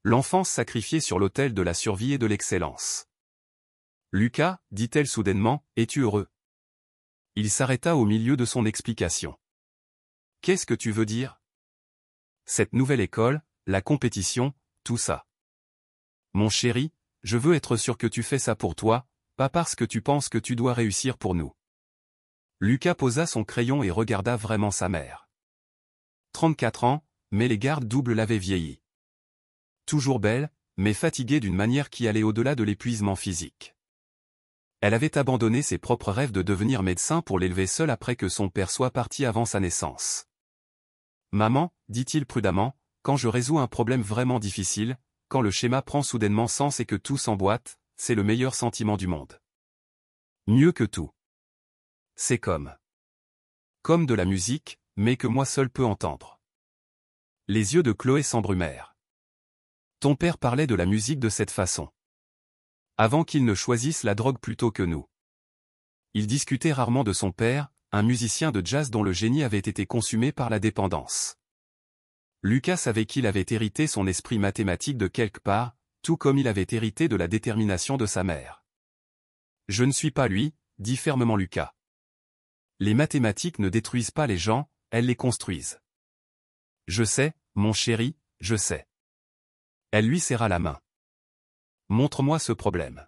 L'enfance sacrifiée sur l'autel de la survie et de l'excellence. « Lucas, dit-elle soudainement, es-tu heureux ?» Il s'arrêta au milieu de son explication. « Qu'est-ce que tu veux dire ? » Cette nouvelle école, la compétition, tout ça. Mon chéri, je veux être sûr que tu fais ça pour toi, pas parce que tu penses que tu dois réussir pour nous. Lucas posa son crayon et regarda vraiment sa mère. 34 ans, mais les gardes doubles l'avaient vieilli. Toujours belle, mais fatiguée d'une manière qui allait au-delà de l'épuisement physique. Elle avait abandonné ses propres rêves de devenir médecin pour l'élever seule après que son père soit parti avant sa naissance. « Maman, dit-il prudemment, quand je résous un problème vraiment difficile, quand le schéma prend soudainement sens et que tout s'emboîte, c'est le meilleur sentiment du monde. Mieux que tout. C'est comme de la musique, mais que moi seul peux entendre. » Les yeux de Chloé s'embrumèrent. « Ton père parlait de la musique de cette façon. Avant qu'il ne choisisse la drogue plutôt que nous. Il discutait rarement de son père, un musicien de jazz dont le génie avait été consumé par la dépendance. Lucas savait qu'il avait hérité son esprit mathématique de quelque part, tout comme il avait hérité de la détermination de sa mère. « Je ne suis pas lui, » dit fermement Lucas. « Les mathématiques ne détruisent pas les gens, elles les construisent. »« Je sais, mon chéri, je sais. » Elle lui serra la main. « Montre-moi ce problème. »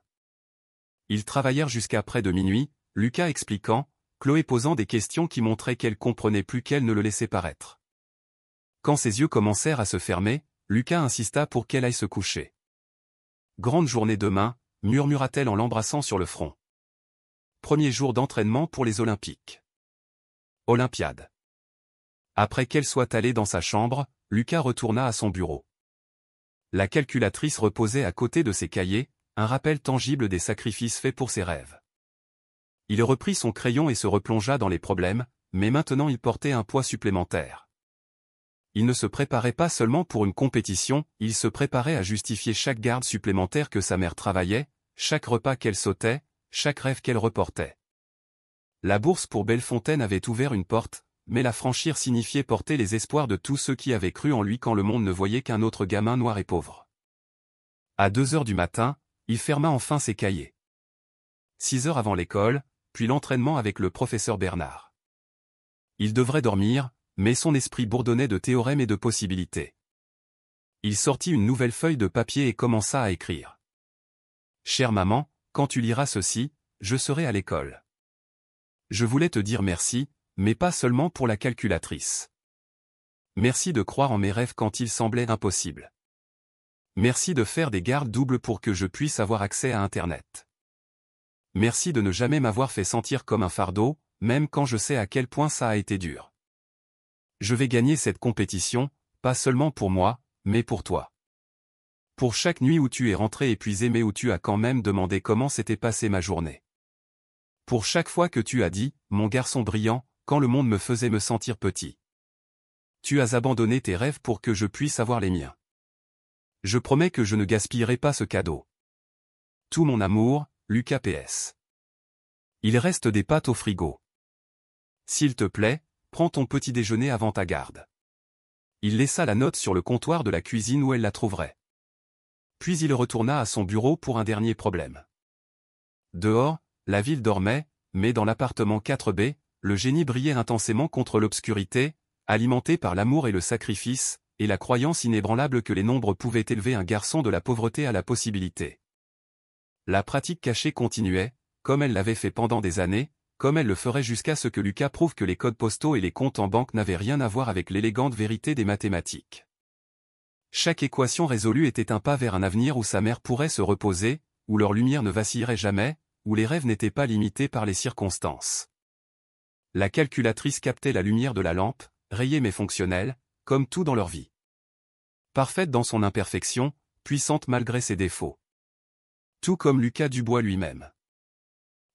Ils travaillèrent jusqu'à près de minuit, Lucas expliquant, Chloé posant des questions qui montraient qu'elle comprenait plus qu'elle ne le laissait paraître. Quand ses yeux commencèrent à se fermer, Lucas insista pour qu'elle aille se coucher. « Grande journée demain, » murmura-t-elle en l'embrassant sur le front. Premier jour d'entraînement pour les Olympiques. Olympiade. Après qu'elle soit allée dans sa chambre, Lucas retourna à son bureau. La calculatrice reposait à côté de ses cahiers, un rappel tangible des sacrifices faits pour ses rêves. Il reprit son crayon et se replongea dans les problèmes, mais maintenant il portait un poids supplémentaire. Il ne se préparait pas seulement pour une compétition, il se préparait à justifier chaque garde supplémentaire que sa mère travaillait, chaque repas qu'elle sautait, chaque rêve qu'elle reportait. La bourse pour Bellefontaine avait ouvert une porte, mais la franchir signifiait porter les espoirs de tous ceux qui avaient cru en lui quand le monde ne voyait qu'un autre gamin noir et pauvre. À 2 heures du matin, il ferma enfin ses cahiers. 6 heures avant l'école, puis l'entraînement avec le professeur Bernard. Il devrait dormir, mais son esprit bourdonnait de théorèmes et de possibilités. Il sortit une nouvelle feuille de papier et commença à écrire. « Chère maman, quand tu liras ceci, je serai à l'école. Je voulais te dire merci, mais pas seulement pour la calculatrice. Merci de croire en mes rêves quand ils semblaient impossibles. Merci de faire des gardes doubles pour que je puisse avoir accès à Internet. Merci de ne jamais m'avoir fait sentir comme un fardeau, même quand je sais à quel point ça a été dur. Je vais gagner cette compétition, pas seulement pour moi, mais pour toi. Pour chaque nuit où tu es rentré épuisé mais où tu as quand même demandé comment s'était passée ma journée. Pour chaque fois que tu as dit, mon garçon brillant, quand le monde me faisait me sentir petit. Tu as abandonné tes rêves pour que je puisse avoir les miens. Je promets que je ne gaspillerai pas ce cadeau. Tout mon amour, Lucas PS. Il reste des pâtes au frigo. S'il te plaît, prends ton petit déjeuner avant ta garde. Il laissa la note sur le comptoir de la cuisine où elle la trouverait. Puis il retourna à son bureau pour un dernier problème. Dehors, la ville dormait, mais dans l'appartement 4B, le génie brillait intensément contre l'obscurité, alimenté par l'amour et le sacrifice, et la croyance inébranlable que les nombres pouvaient élever un garçon de la pauvreté à la possibilité. La pratique cachée continuait, comme elle l'avait fait pendant des années, comme elle le ferait jusqu'à ce que Lucas prouve que les codes postaux et les comptes en banque n'avaient rien à voir avec l'élégante vérité des mathématiques. Chaque équation résolue était un pas vers un avenir où sa mère pourrait se reposer, où leur lumière ne vacillerait jamais, où les rêves n'étaient pas limités par les circonstances. La calculatrice captait la lumière de la lampe, rayée mais fonctionnelle, comme tout dans leur vie. Parfaite dans son imperfection, puissante malgré ses défauts. Tout comme Lucas Dubois lui-même.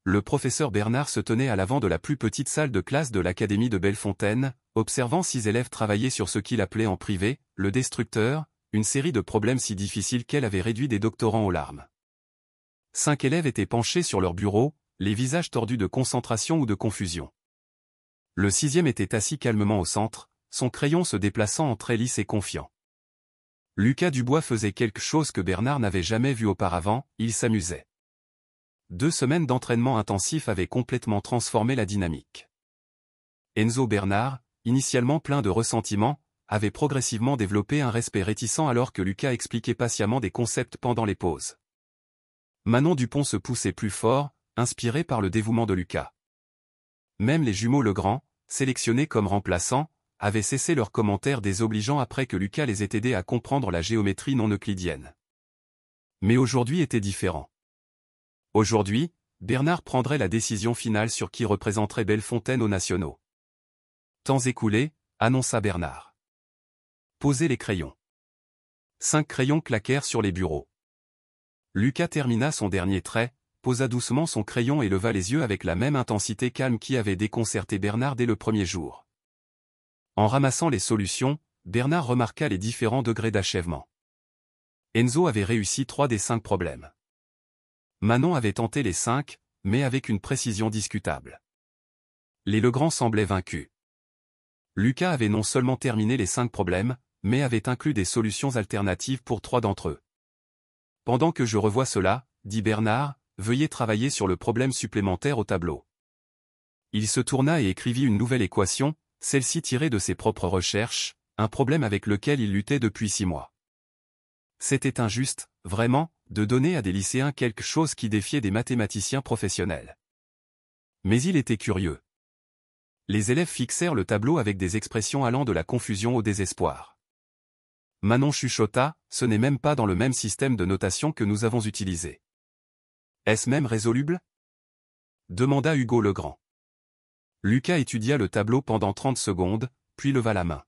Le professeur Bernard se tenait à l'avant de la plus petite salle de classe de l'Académie de Bellefontaine, observant 6 élèves travailler sur ce qu'il appelait en privé, le destructeur, une série de problèmes si difficiles qu'elle avait réduit des doctorants aux larmes. 5 élèves étaient penchés sur leur bureau, les visages tordus de concentration ou de confusion. Le 6e était assis calmement au centre, son crayon se déplaçant en traits lisses et confiants. Lucas Dubois faisait quelque chose que Bernard n'avait jamais vu auparavant, il s'amusait. 2 semaines d'entraînement intensif avaient complètement transformé la dynamique. Enzo Bernard, initialement plein de ressentiment, avait progressivement développé un respect réticent alors que Lucas expliquait patiemment des concepts pendant les pauses. Manon Dupont se poussait plus fort, inspirée par le dévouement de Lucas. Même les jumeaux Legrand, sélectionnés comme remplaçants, avaient cessé leurs commentaires désobligeants après que Lucas les ait aidés à comprendre la géométrie non euclidienne. Mais aujourd'hui était différent. Aujourd'hui, Bernard prendrait la décision finale sur qui représenterait Bellefontaine aux nationaux. Temps écoulé, annonça Bernard. Posez les crayons. 5 crayons claquèrent sur les bureaux. Lucas termina son dernier trait, posa doucement son crayon et leva les yeux avec la même intensité calme qui avait déconcerté Bernard dès le premier jour. En ramassant les solutions, Bernard remarqua les différents degrés d'achèvement. Enzo avait réussi 3 des 5 problèmes. Manon avait tenté les 5, mais avec une précision discutable. Les Legrand semblaient vaincus. Lucas avait non seulement terminé les 5 problèmes, mais avait inclus des solutions alternatives pour 3 d'entre eux. Pendant que je revois cela, dit Bernard, veuillez travailler sur le problème supplémentaire au tableau. Il se tourna et écrivit une nouvelle équation, celle-ci tirée de ses propres recherches, un problème avec lequel il luttait depuis 6 mois. C'était injuste, vraiment, de donner à des lycéens quelque chose qui défiait des mathématiciens professionnels. Mais il était curieux. Les élèves fixèrent le tableau avec des expressions allant de la confusion au désespoir. Manon chuchota, ce n'est même pas dans le même système de notation que nous avons utilisé. Est-ce même résoluble? Demanda Hugo Legrand. Lucas étudia le tableau pendant 30 secondes, puis leva la main.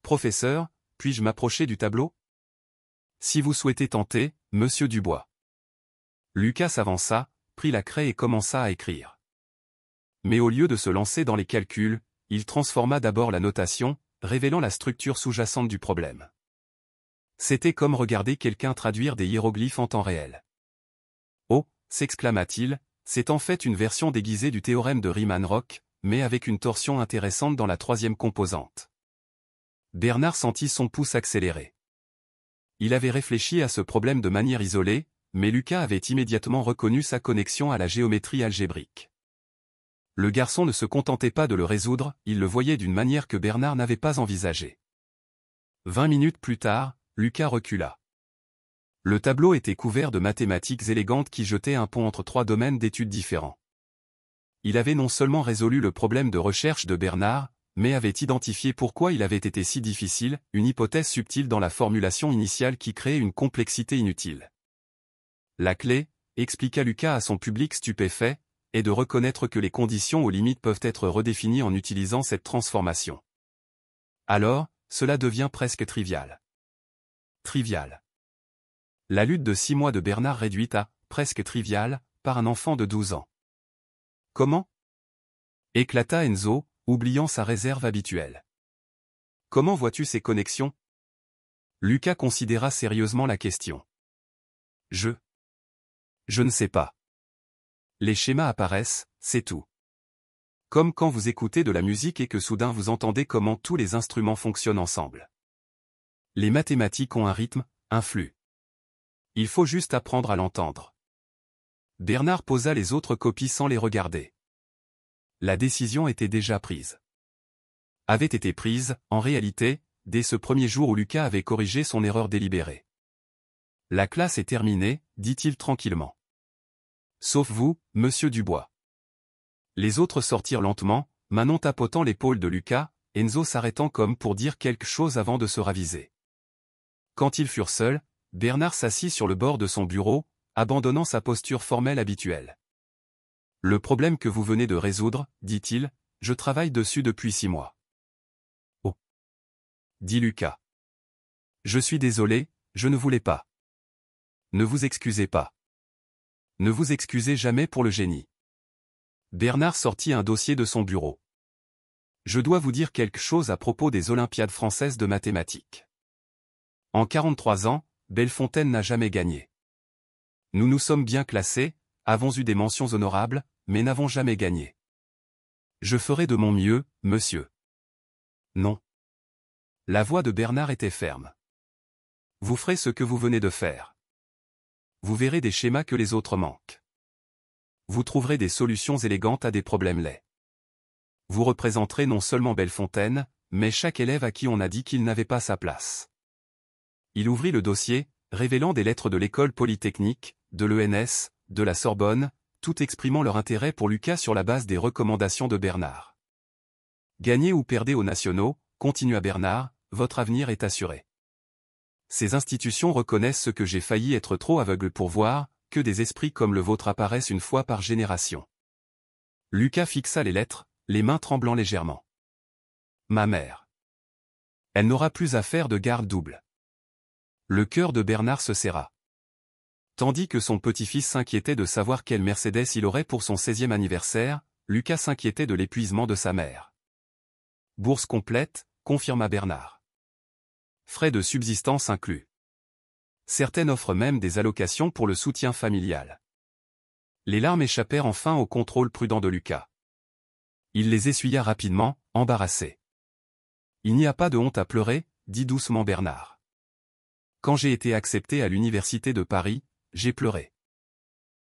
Professeur, puis-je m'approcher du tableau? Si vous souhaitez tenter, monsieur Dubois. Lucas s'avança, prit la craie et commença à écrire. Mais au lieu de se lancer dans les calculs, il transforma d'abord la notation, révélant la structure sous-jacente du problème. C'était comme regarder quelqu'un traduire des hiéroglyphes en temps réel. Oh, s'exclama-t-il, c'est en fait une version déguisée du théorème de Riemann-Roch, mais avec une torsion intéressante dans la troisième composante. Bernard sentit son pouce accélérer. Il avait réfléchi à ce problème de manière isolée, mais Lucas avait immédiatement reconnu sa connexion à la géométrie algébrique. Le garçon ne se contentait pas de le résoudre, il le voyait d'une manière que Bernard n'avait pas envisagée. 20 minutes plus tard, Lucas recula. Le tableau était couvert de mathématiques élégantes qui jetaient un pont entre trois domaines d'études différents. Il avait non seulement résolu le problème de recherche de Bernard, mais avait identifié pourquoi il avait été si difficile, une hypothèse subtile dans la formulation initiale qui créait une complexité inutile. La clé, expliqua Lucas à son public stupéfait, est de reconnaître que les conditions aux limites peuvent être redéfinies en utilisant cette transformation. Alors, cela devient presque trivial. Trivial. La lutte de 6 mois de Bernard réduite à « presque trivial » par un enfant de 12 ans. Comment ? Éclata Enzo, oubliant sa réserve habituelle. Comment vois-tu ces connexions ? Lucas considéra sérieusement la question. Je ne sais pas. Les schémas apparaissent, c'est tout. Comme quand vous écoutez de la musique et que soudain vous entendez comment tous les instruments fonctionnent ensemble. Les mathématiques ont un rythme, un flux. Il faut juste apprendre à l'entendre. Bernard posa les autres copies sans les regarder. La décision était déjà prise. Avait été prise, en réalité, dès ce premier jour où Lucas avait corrigé son erreur délibérée. La classe est terminée, dit-il tranquillement. Sauf vous, monsieur Dubois. Les autres sortirent lentement, Manon tapotant l'épaule de Lucas, Enzo s'arrêtant comme pour dire quelque chose avant de se raviser. Quand ils furent seuls, Bernard s'assit sur le bord de son bureau, abandonnant sa posture formelle habituelle. Le problème que vous venez de résoudre, dit-il, je travaille dessus depuis 6 mois. Oh, dit Lucas. Je suis désolé, je ne voulais pas. Ne vous excusez pas. Ne vous excusez jamais pour le génie. Bernard sortit un dossier de son bureau. Je dois vous dire quelque chose à propos des Olympiades françaises de mathématiques. En 43 ans, Bellefontaine n'a jamais gagné. Nous nous sommes bien classés, avons eu des mentions honorables, mais n'avons jamais gagné. Je ferai de mon mieux, monsieur. Non. La voix de Bernard était ferme. Vous ferez ce que vous venez de faire. Vous verrez des schémas que les autres manquent. Vous trouverez des solutions élégantes à des problèmes laids. Vous représenterez non seulement Bellefontaine, mais chaque élève à qui on a dit qu'il n'avait pas sa place. Il ouvrit le dossier, révélant des lettres de l'école polytechnique, de l'ENS, de la Sorbonne, tout exprimant leur intérêt pour Lucas sur la base des recommandations de Bernard. Gagnez ou perdez aux nationaux, continua Bernard, votre avenir est assuré. Ces institutions reconnaissent ce que j'ai failli être trop aveugle pour voir, que des esprits comme le vôtre apparaissent une fois par génération. Lucas fixa les lettres, les mains tremblant légèrement. Ma mère. Elle n'aura plus à faire de garde double. Le cœur de Bernard se serra. Tandis que son petit-fils s'inquiétait de savoir quelle Mercedes il aurait pour son 16e anniversaire, Lucas s'inquiétait de l'épuisement de sa mère. Bourse complète, confirma Bernard. Frais de subsistance inclus. Certaines offrent même des allocations pour le soutien familial. Les larmes échappèrent enfin au contrôle prudent de Lucas. Il les essuya rapidement, embarrassé. Il n'y a pas de honte à pleurer, dit doucement Bernard. Quand j'ai été accepté à l'université de Paris, j'ai pleuré.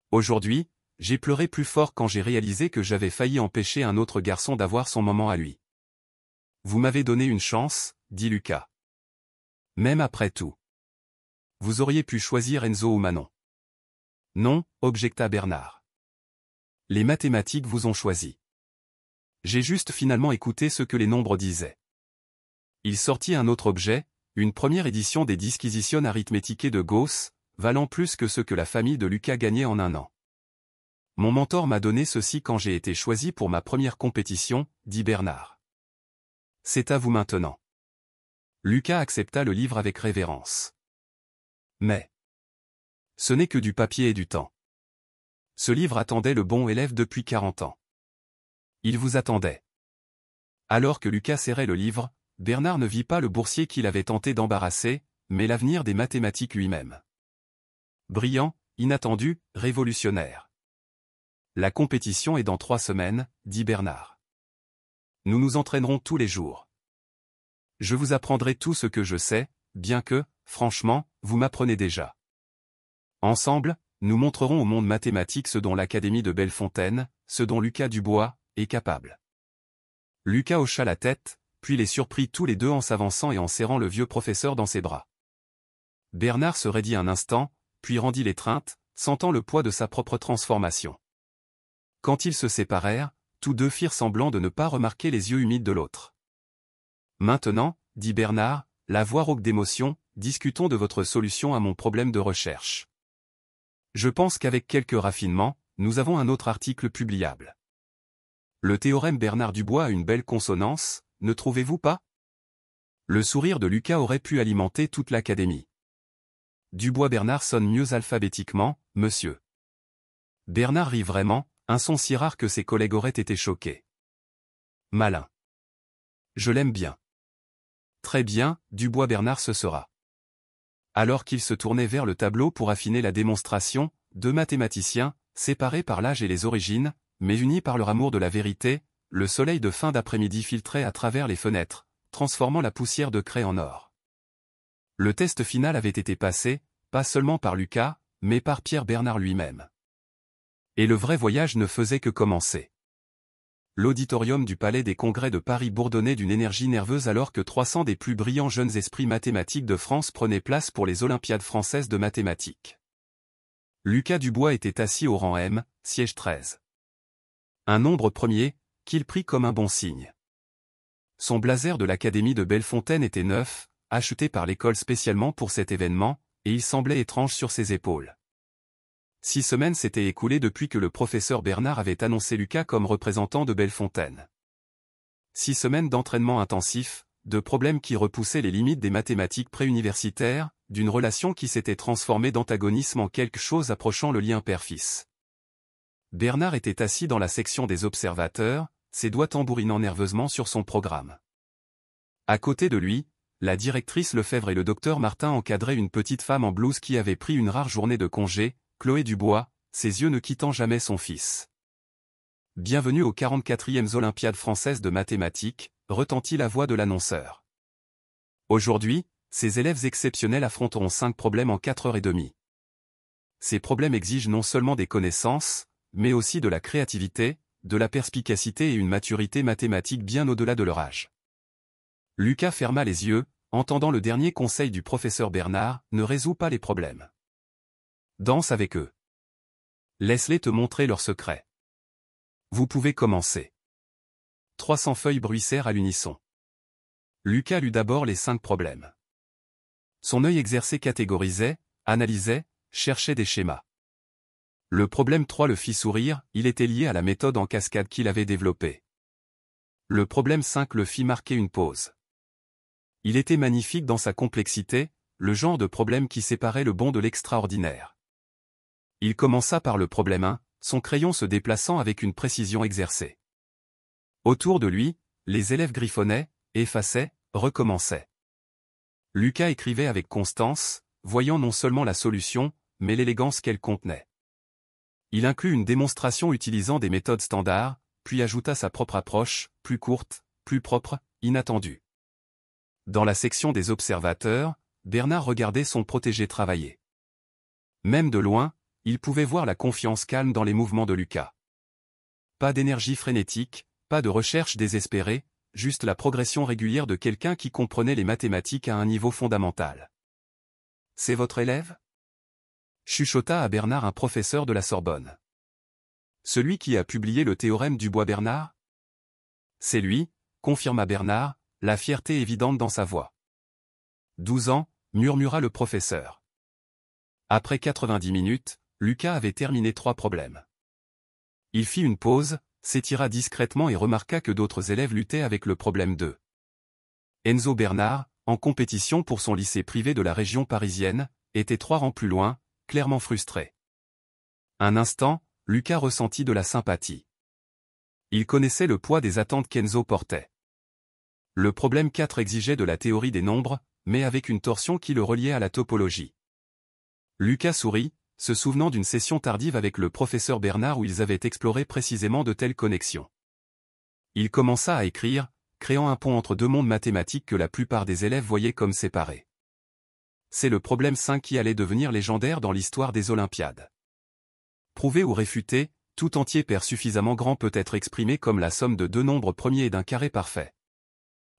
Aujourd'hui, j'ai pleuré plus fort quand j'ai réalisé que j'avais failli empêcher un autre garçon d'avoir son moment à lui. Vous m'avez donné une chance, dit Lucas. Même après tout. Vous auriez pu choisir Enzo ou Manon. Non, objecta Bernard. Les mathématiques vous ont choisi. J'ai juste finalement écouté ce que les nombres disaient. Il sortit un autre objet, une première édition des Disquisition Arithmeticae de Gauss, valant plus que ce que la famille de Lucas gagnait en un an. Mon mentor m'a donné ceci quand j'ai été choisi pour ma première compétition, dit Bernard. C'est à vous maintenant. Lucas accepta le livre avec révérence. Mais ce n'est que du papier et du temps. Ce livre attendait le bon élève depuis 40 ans. Il vous attendait. Alors que Lucas serrait le livre, Bernard ne vit pas le boursier qu'il avait tenté d'embarrasser, mais l'avenir des mathématiques lui-même. Brillant, inattendu, révolutionnaire. La compétition est dans 3 semaines, dit Bernard. Nous nous entraînerons tous les jours. Je vous apprendrai tout ce que je sais, bien que, franchement, vous m'apprenez déjà. Ensemble, nous montrerons au monde mathématique ce dont l'Académie de Bellefontaine, ce dont Lucas Dubois, est capable. Lucas hocha la tête, puis les surprit tous les deux en s'avançant et en serrant le vieux professeur dans ses bras. Bernard se raidit un instant, puis rendit l'étreinte, sentant le poids de sa propre transformation. Quand ils se séparèrent, tous deux firent semblant de ne pas remarquer les yeux humides de l'autre. Maintenant, dit Bernard, la voix rauque d'émotion, discutons de votre solution à mon problème de recherche. Je pense qu'avec quelques raffinements, nous avons un autre article publiable. Le théorème Bernard-Dubois a une belle consonance, ne trouvez-vous pas? Le sourire de Lucas aurait pu alimenter toute l'Académie. Dubois-Bernard sonne mieux alphabétiquement, monsieur. Bernard rit vraiment, un son si rare que ses collègues auraient été choqués. Malin. Je l'aime bien. Très bien, Dubois-Bernard ce sera. Alors qu'il se tournait vers le tableau pour affiner la démonstration, deux mathématiciens, séparés par l'âge et les origines, mais unis par leur amour de la vérité, le soleil de fin d'après-midi filtrait à travers les fenêtres, transformant la poussière de craie en or. Le test final avait été passé, pas seulement par Lucas, mais par Pierre Bernard lui-même. Et le vrai voyage ne faisait que commencer. L'auditorium du Palais des Congrès de Paris bourdonnait d'une énergie nerveuse alors que 300 des plus brillants jeunes esprits mathématiques de France prenaient place pour les Olympiades françaises de mathématiques. Lucas Dubois était assis au rang M, siège 13. Un nombre premier, qu'il prit comme un bon signe. Son blazer de l'Académie de Bellefontaine était neuf, acheté par l'école spécialement pour cet événement, et il semblait étrange sur ses épaules. 6 semaines s'étaient écoulées depuis que le professeur Bernard avait annoncé Lucas comme représentant de Bellefontaine. 6 semaines d'entraînement intensif, de problèmes qui repoussaient les limites des mathématiques préuniversitaires, d'une relation qui s'était transformée d'antagonisme en quelque chose approchant le lien père-fils. Bernard était assis dans la section des observateurs, ses doigts tambourinant nerveusement sur son programme. À côté de lui, la directrice Lefebvre et le docteur Martin encadraient une petite femme en blouse qui avait pris une rare journée de congé, Chloé Dubois, ses yeux ne quittant jamais son fils. Bienvenue aux 44e Olympiades françaises de mathématiques, retentit la voix de l'annonceur. Aujourd'hui, ces élèves exceptionnels affronteront 5 problèmes en 4h30. Ces problèmes exigent non seulement des connaissances, mais aussi de la créativité, de la perspicacité et une maturité mathématique bien au-delà de leur âge. Lucas ferma les yeux, entendant le dernier conseil du professeur Bernard, ne résous pas les problèmes. Danse avec eux. Laisse-les te montrer leurs secrets. Vous pouvez commencer. 300 feuilles bruissèrent à l'unisson. Lucas lut d'abord les 5 problèmes. Son œil exercé catégorisait, analysait, cherchait des schémas. Le problème 3 le fit sourire, il était lié à la méthode en cascade qu'il avait développée. Le problème 5 le fit marquer une pause. Il était magnifique dans sa complexité, le genre de problème qui séparait le bon de l'extraordinaire. Il commença par le problème 1, son crayon se déplaçant avec une précision exercée. Autour de lui, les élèves griffonnaient, effaçaient, recommençaient. Lucas écrivait avec constance, voyant non seulement la solution, mais l'élégance qu'elle contenait. Il inclut une démonstration utilisant des méthodes standards, puis ajouta sa propre approche, plus courte, plus propre, inattendue. Dans la section des observateurs, Bernard regardait son protégé travailler. Même de loin, il pouvait voir la confiance calme dans les mouvements de Lucas. Pas d'énergie frénétique, pas de recherche désespérée, juste la progression régulière de quelqu'un qui comprenait les mathématiques à un niveau fondamental. « C'est votre élève » chuchota à Bernard un professeur de la Sorbonne. « Celui qui a publié le théorème Dubois-Bernard » ? « C'est lui, confirma Bernard, la fierté évidente dans sa voix. « 12 ans, murmura le professeur. Après 90 minutes, Lucas avait terminé 3 problèmes. Il fit une pause, s'étira discrètement et remarqua que d'autres élèves luttaient avec le problème 2. Enzo Bernard, en compétition pour son lycée privé de la région parisienne, était 3 rangs plus loin, clairement frustré. Un instant, Lucas ressentit de la sympathie. Il connaissait le poids des attentes qu'Enzo portait. Le problème 4 exigeait de la théorie des nombres, mais avec une torsion qui le reliait à la topologie. Lucas sourit, se souvenant d'une session tardive avec le professeur Bernard où ils avaient exploré précisément de telles connexions. Il commença à écrire, créant un pont entre deux mondes mathématiques que la plupart des élèves voyaient comme séparés. C'est le problème 5 qui allait devenir légendaire dans l'histoire des Olympiades. Prouvé ou réfuté, tout entier pair suffisamment grand peut être exprimé comme la somme de deux nombres premiers et d'un carré parfait.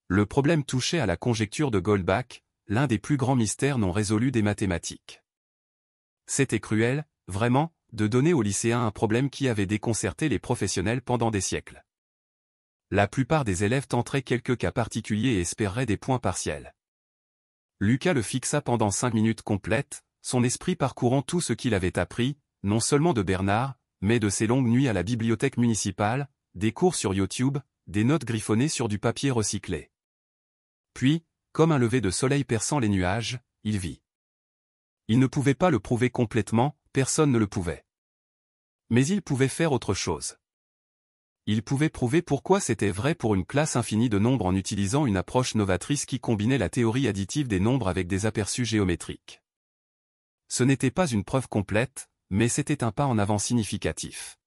Le problème touchait à la conjecture de Goldbach, l'un des plus grands mystères non résolus des mathématiques. C'était cruel, vraiment, de donner aux lycéens un problème qui avait déconcerté les professionnels pendant des siècles. La plupart des élèves tenteraient quelques cas particuliers et espéreraient des points partiels. Lucas le fixa pendant 5 minutes complètes, son esprit parcourant tout ce qu'il avait appris, non seulement de Bernard, mais de ses longues nuits à la bibliothèque municipale, des cours sur YouTube, des notes griffonnées sur du papier recyclé. Puis, comme un lever de soleil perçant les nuages, il vit. Il ne pouvait pas le prouver complètement, personne ne le pouvait. Mais il pouvait faire autre chose. Il pouvait prouver pourquoi c'était vrai pour une classe infinie de nombres en utilisant une approche novatrice qui combinait la théorie additive des nombres avec des aperçus géométriques. Ce n'était pas une preuve complète, mais c'était un pas en avant significatif.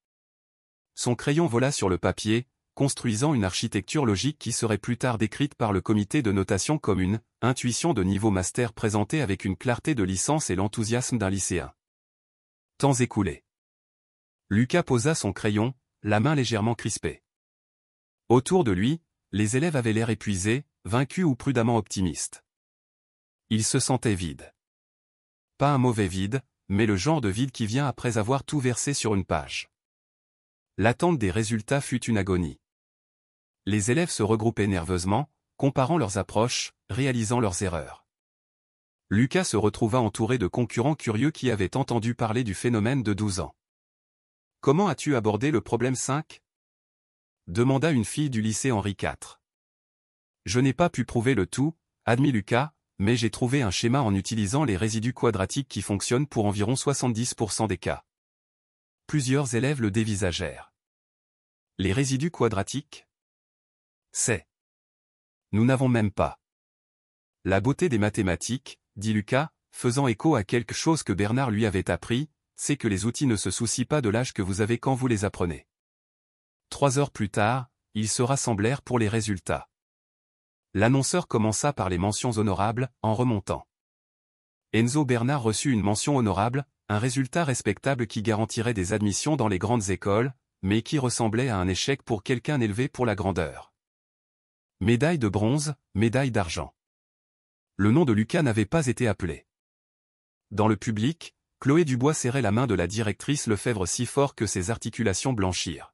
Son crayon vola sur le papier, construisant une architecture logique qui serait plus tard décrite par le comité de notation comme une « intuition de niveau master présentée avec une clarté de licence et l'enthousiasme d'un lycéen ». Temps écoulé. Lucas posa son crayon, la main légèrement crispée. Autour de lui, les élèves avaient l'air épuisés, vaincus ou prudemment optimistes. Il se sentait vide. Pas un mauvais vide, mais le genre de vide qui vient après avoir tout versé sur une page. L'attente des résultats fut une agonie. Les élèves se regroupaient nerveusement, comparant leurs approches, réalisant leurs erreurs. Lucas se retrouva entouré de concurrents curieux qui avaient entendu parler du phénomène de 12 ans. « Comment as-tu abordé le problème 5 » demanda une fille du lycée Henri IV. « Je n'ai pas pu prouver le tout, admit Lucas, mais j'ai trouvé un schéma en utilisant les résidus quadratiques qui fonctionnent pour environ 70% des cas. » Plusieurs élèves le dévisagèrent. Les résidus quadratiques ? C'est. Nous n'avons même pas. La beauté des mathématiques, dit Lucas, faisant écho à quelque chose que Bernard lui avait appris, c'est que les outils ne se soucient pas de l'âge que vous avez quand vous les apprenez. 3 heures plus tard, ils se rassemblèrent pour les résultats. L'annonceur commença par les mentions honorables, en remontant. Enzo Bernard reçut une mention honorable, un résultat respectable qui garantirait des admissions dans les grandes écoles, mais qui ressemblait à un échec pour quelqu'un élevé pour la grandeur. Médaille de bronze, médaille d'argent. Le nom de Lucas n'avait pas été appelé. Dans le public, Chloé Dubois serrait la main de la directrice Lefebvre si fort que ses articulations blanchirent.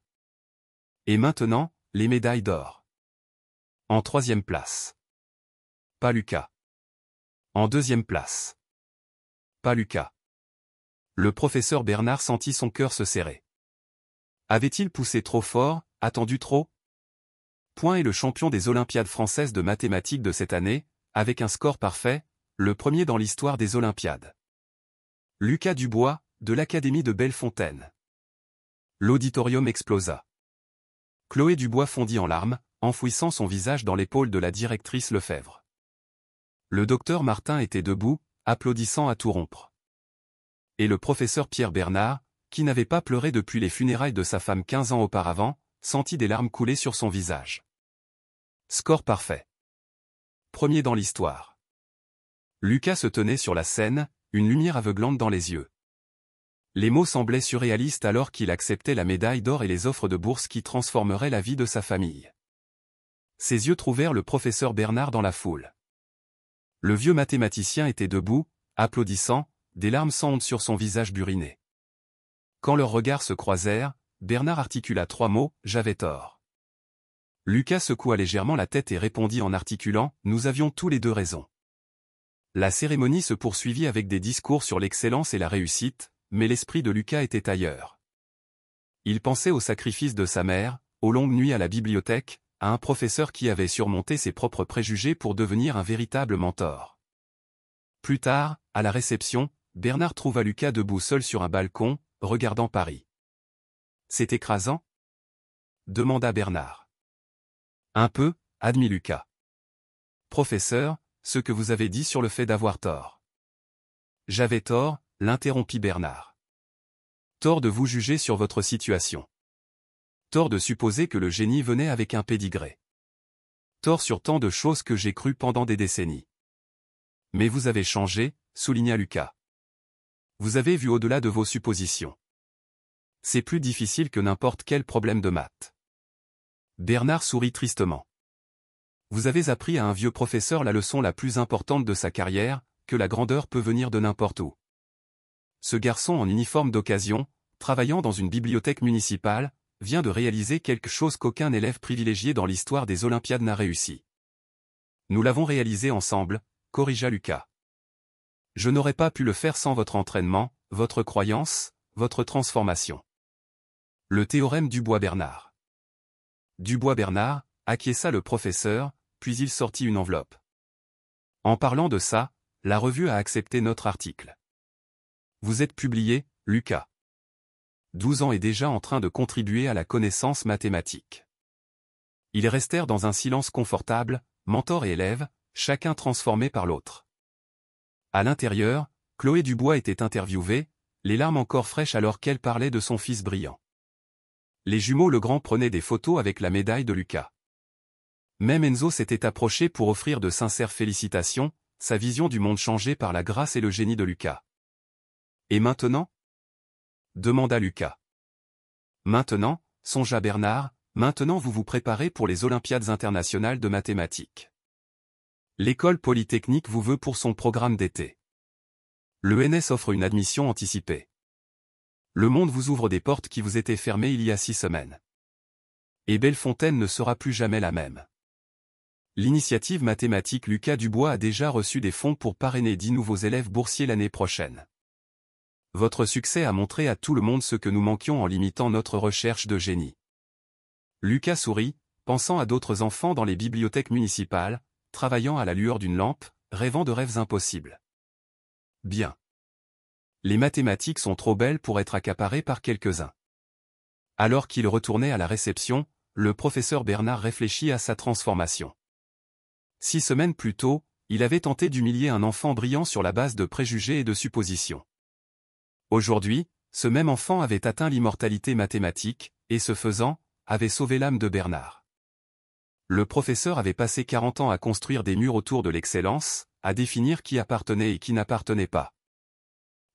Et maintenant, les médailles d'or. En 3e place. Pas Lucas. En 2e place. Pas Lucas. Le professeur Bernard sentit son cœur se serrer. Avait-il poussé trop fort, attendu trop ? Point est le champion des Olympiades françaises de mathématiques de cette année, avec un score parfait, le premier dans l'histoire des Olympiades. Lucas Dubois, de l'Académie de Bellefontaine. L'auditorium explosa. Chloé Dubois fondit en larmes, enfouissant son visage dans l'épaule de la directrice Lefebvre. Le docteur Martin était debout, applaudissant à tout rompre. Et le professeur Pierre Bernard, qui n'avait pas pleuré depuis les funérailles de sa femme 15 ans auparavant, sentit des larmes couler sur son visage. Score parfait. Premier dans l'histoire. Lucas se tenait sur la scène, une lumière aveuglante dans les yeux. Les mots semblaient surréalistes alors qu'il acceptait la médaille d'or et les offres de bourse qui transformeraient la vie de sa famille. Ses yeux trouvèrent le professeur Bernard dans la foule. Le vieux mathématicien était debout, applaudissant, des larmes sans honte sur son visage buriné. Quand leurs regards se croisèrent, Bernard articula 3 mots, « J'avais tort ». Lucas secoua légèrement la tête et répondit en articulant, « Nous avions tous les deux raison ». La cérémonie se poursuivit avec des discours sur l'excellence et la réussite, mais l'esprit de Lucas était ailleurs. Il pensait au sacrifice de sa mère, aux longues nuits à la bibliothèque, à un professeur qui avait surmonté ses propres préjugés pour devenir un véritable mentor. Plus tard, à la réception, Bernard trouva Lucas debout seul sur un balcon, regardant Paris. C'est écrasant? Demanda Bernard. Un peu, admit Lucas. Professeur, ce que vous avez dit sur le fait d'avoir tort. J'avais tort, l'interrompit Bernard. Tort de vous juger sur votre situation. Tort de supposer que le génie venait avec un pédigré. Tort sur tant de choses que j'ai crues pendant des décennies. Mais vous avez changé, souligna Lucas. Vous avez vu au-delà de vos suppositions. C'est plus difficile que n'importe quel problème de maths. Bernard sourit tristement. Vous avez appris à un vieux professeur la leçon la plus importante de sa carrière, que la grandeur peut venir de n'importe où. Ce garçon en uniforme d'occasion, travaillant dans une bibliothèque municipale, vient de réaliser quelque chose qu'aucun élève privilégié dans l'histoire des Olympiades n'a réussi. Nous l'avons réalisé ensemble, corrigea Lucas. Je n'aurais pas pu le faire sans votre entraînement, votre croyance, votre transformation. Le théorème Dubois-Bernard. Dubois-Bernard, acquiesça le professeur, puis il sortit une enveloppe. En parlant de ça, la revue a accepté notre article. Vous êtes publié, Lucas. 12 ans et déjà en train de contribuer à la connaissance mathématique. Ils restèrent dans un silence confortable, mentor et élève, chacun transformé par l'autre. À l'intérieur, Chloé Dubois était interviewée, les larmes encore fraîches alors qu'elle parlait de son fils brillant. Les jumeaux Legrand prenaient des photos avec la médaille de Lucas. Même Enzo s'était approché pour offrir de sincères félicitations, sa vision du monde changée par la grâce et le génie de Lucas. Et maintenant? Demanda Lucas. Maintenant, songea Bernard, maintenant vous vous préparez pour les Olympiades internationales de mathématiques. L'école polytechnique vous veut pour son programme d'été. L'ENS offre une admission anticipée. Le monde vous ouvre des portes qui vous étaient fermées il y a 6 semaines. Et Bellefontaine ne sera plus jamais la même. L'initiative mathématique Lucas Dubois a déjà reçu des fonds pour parrainer 10 nouveaux élèves boursiers l'année prochaine. Votre succès a montré à tout le monde ce que nous manquions en limitant notre recherche de génie. Lucas sourit, pensant à d'autres enfants dans les bibliothèques municipales, travaillant à la lueur d'une lampe, rêvant de rêves impossibles. Bien. Les mathématiques sont trop belles pour être accaparées par quelques-uns. Alors qu'il retournait à la réception, le professeur Bernard réfléchit à sa transformation. 6 semaines plus tôt, il avait tenté d'humilier un enfant brillant sur la base de préjugés et de suppositions. Aujourd'hui, ce même enfant avait atteint l'immortalité mathématique, et ce faisant, avait sauvé l'âme de Bernard. Le professeur avait passé 40 ans à construire des murs autour de l'excellence, à définir qui appartenait et qui n'appartenait pas.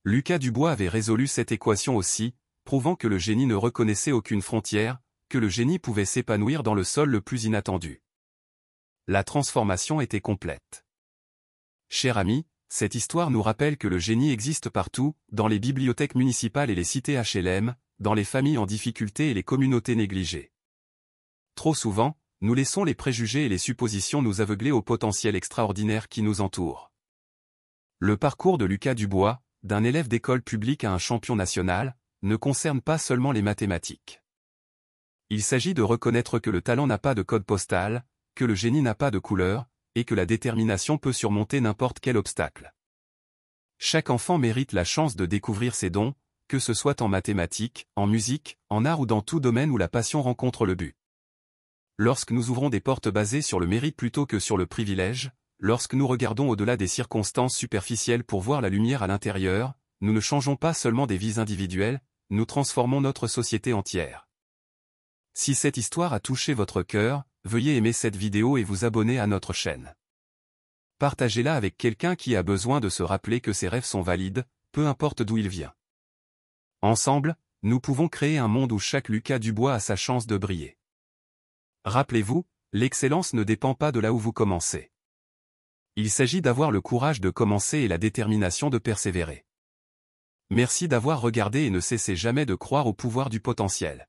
Lucas Dubois avait résolu cette équation aussi, prouvant que le génie ne reconnaissait aucune frontière, que le génie pouvait s'épanouir dans le sol le plus inattendu. La transformation était complète. Cher ami, cette histoire nous rappelle que le génie existe partout, dans les bibliothèques municipales et les cités HLM, dans les familles en difficulté et les communautés négligées. Trop souvent, nous laissons les préjugés et les suppositions nous aveugler au potentiel extraordinaire qui nous entoure. Le parcours de Lucas Dubois, d'un élève d'école publique à un champion national, ne concerne pas seulement les mathématiques. Il s'agit de reconnaître que le talent n'a pas de code postal, que le génie n'a pas de couleur, et que la détermination peut surmonter n'importe quel obstacle. Chaque enfant mérite la chance de découvrir ses dons, que ce soit en mathématiques, en musique, en art ou dans tout domaine où la passion rencontre le but. Lorsque nous ouvrons des portes basées sur le mérite plutôt que sur le privilège, lorsque nous regardons au-delà des circonstances superficielles pour voir la lumière à l'intérieur, nous ne changeons pas seulement des vies individuelles, nous transformons notre société entière. Si cette histoire a touché votre cœur, veuillez aimer cette vidéo et vous abonner à notre chaîne. Partagez-la avec quelqu'un qui a besoin de se rappeler que ses rêves sont valides, peu importe d'où il vient. Ensemble, nous pouvons créer un monde où chaque Lucas Dubois a sa chance de briller. Rappelez-vous, l'excellence ne dépend pas de là où vous commencez. Il s'agit d'avoir le courage de commencer et la détermination de persévérer. Merci d'avoir regardé et ne cessez jamais de croire au pouvoir du potentiel.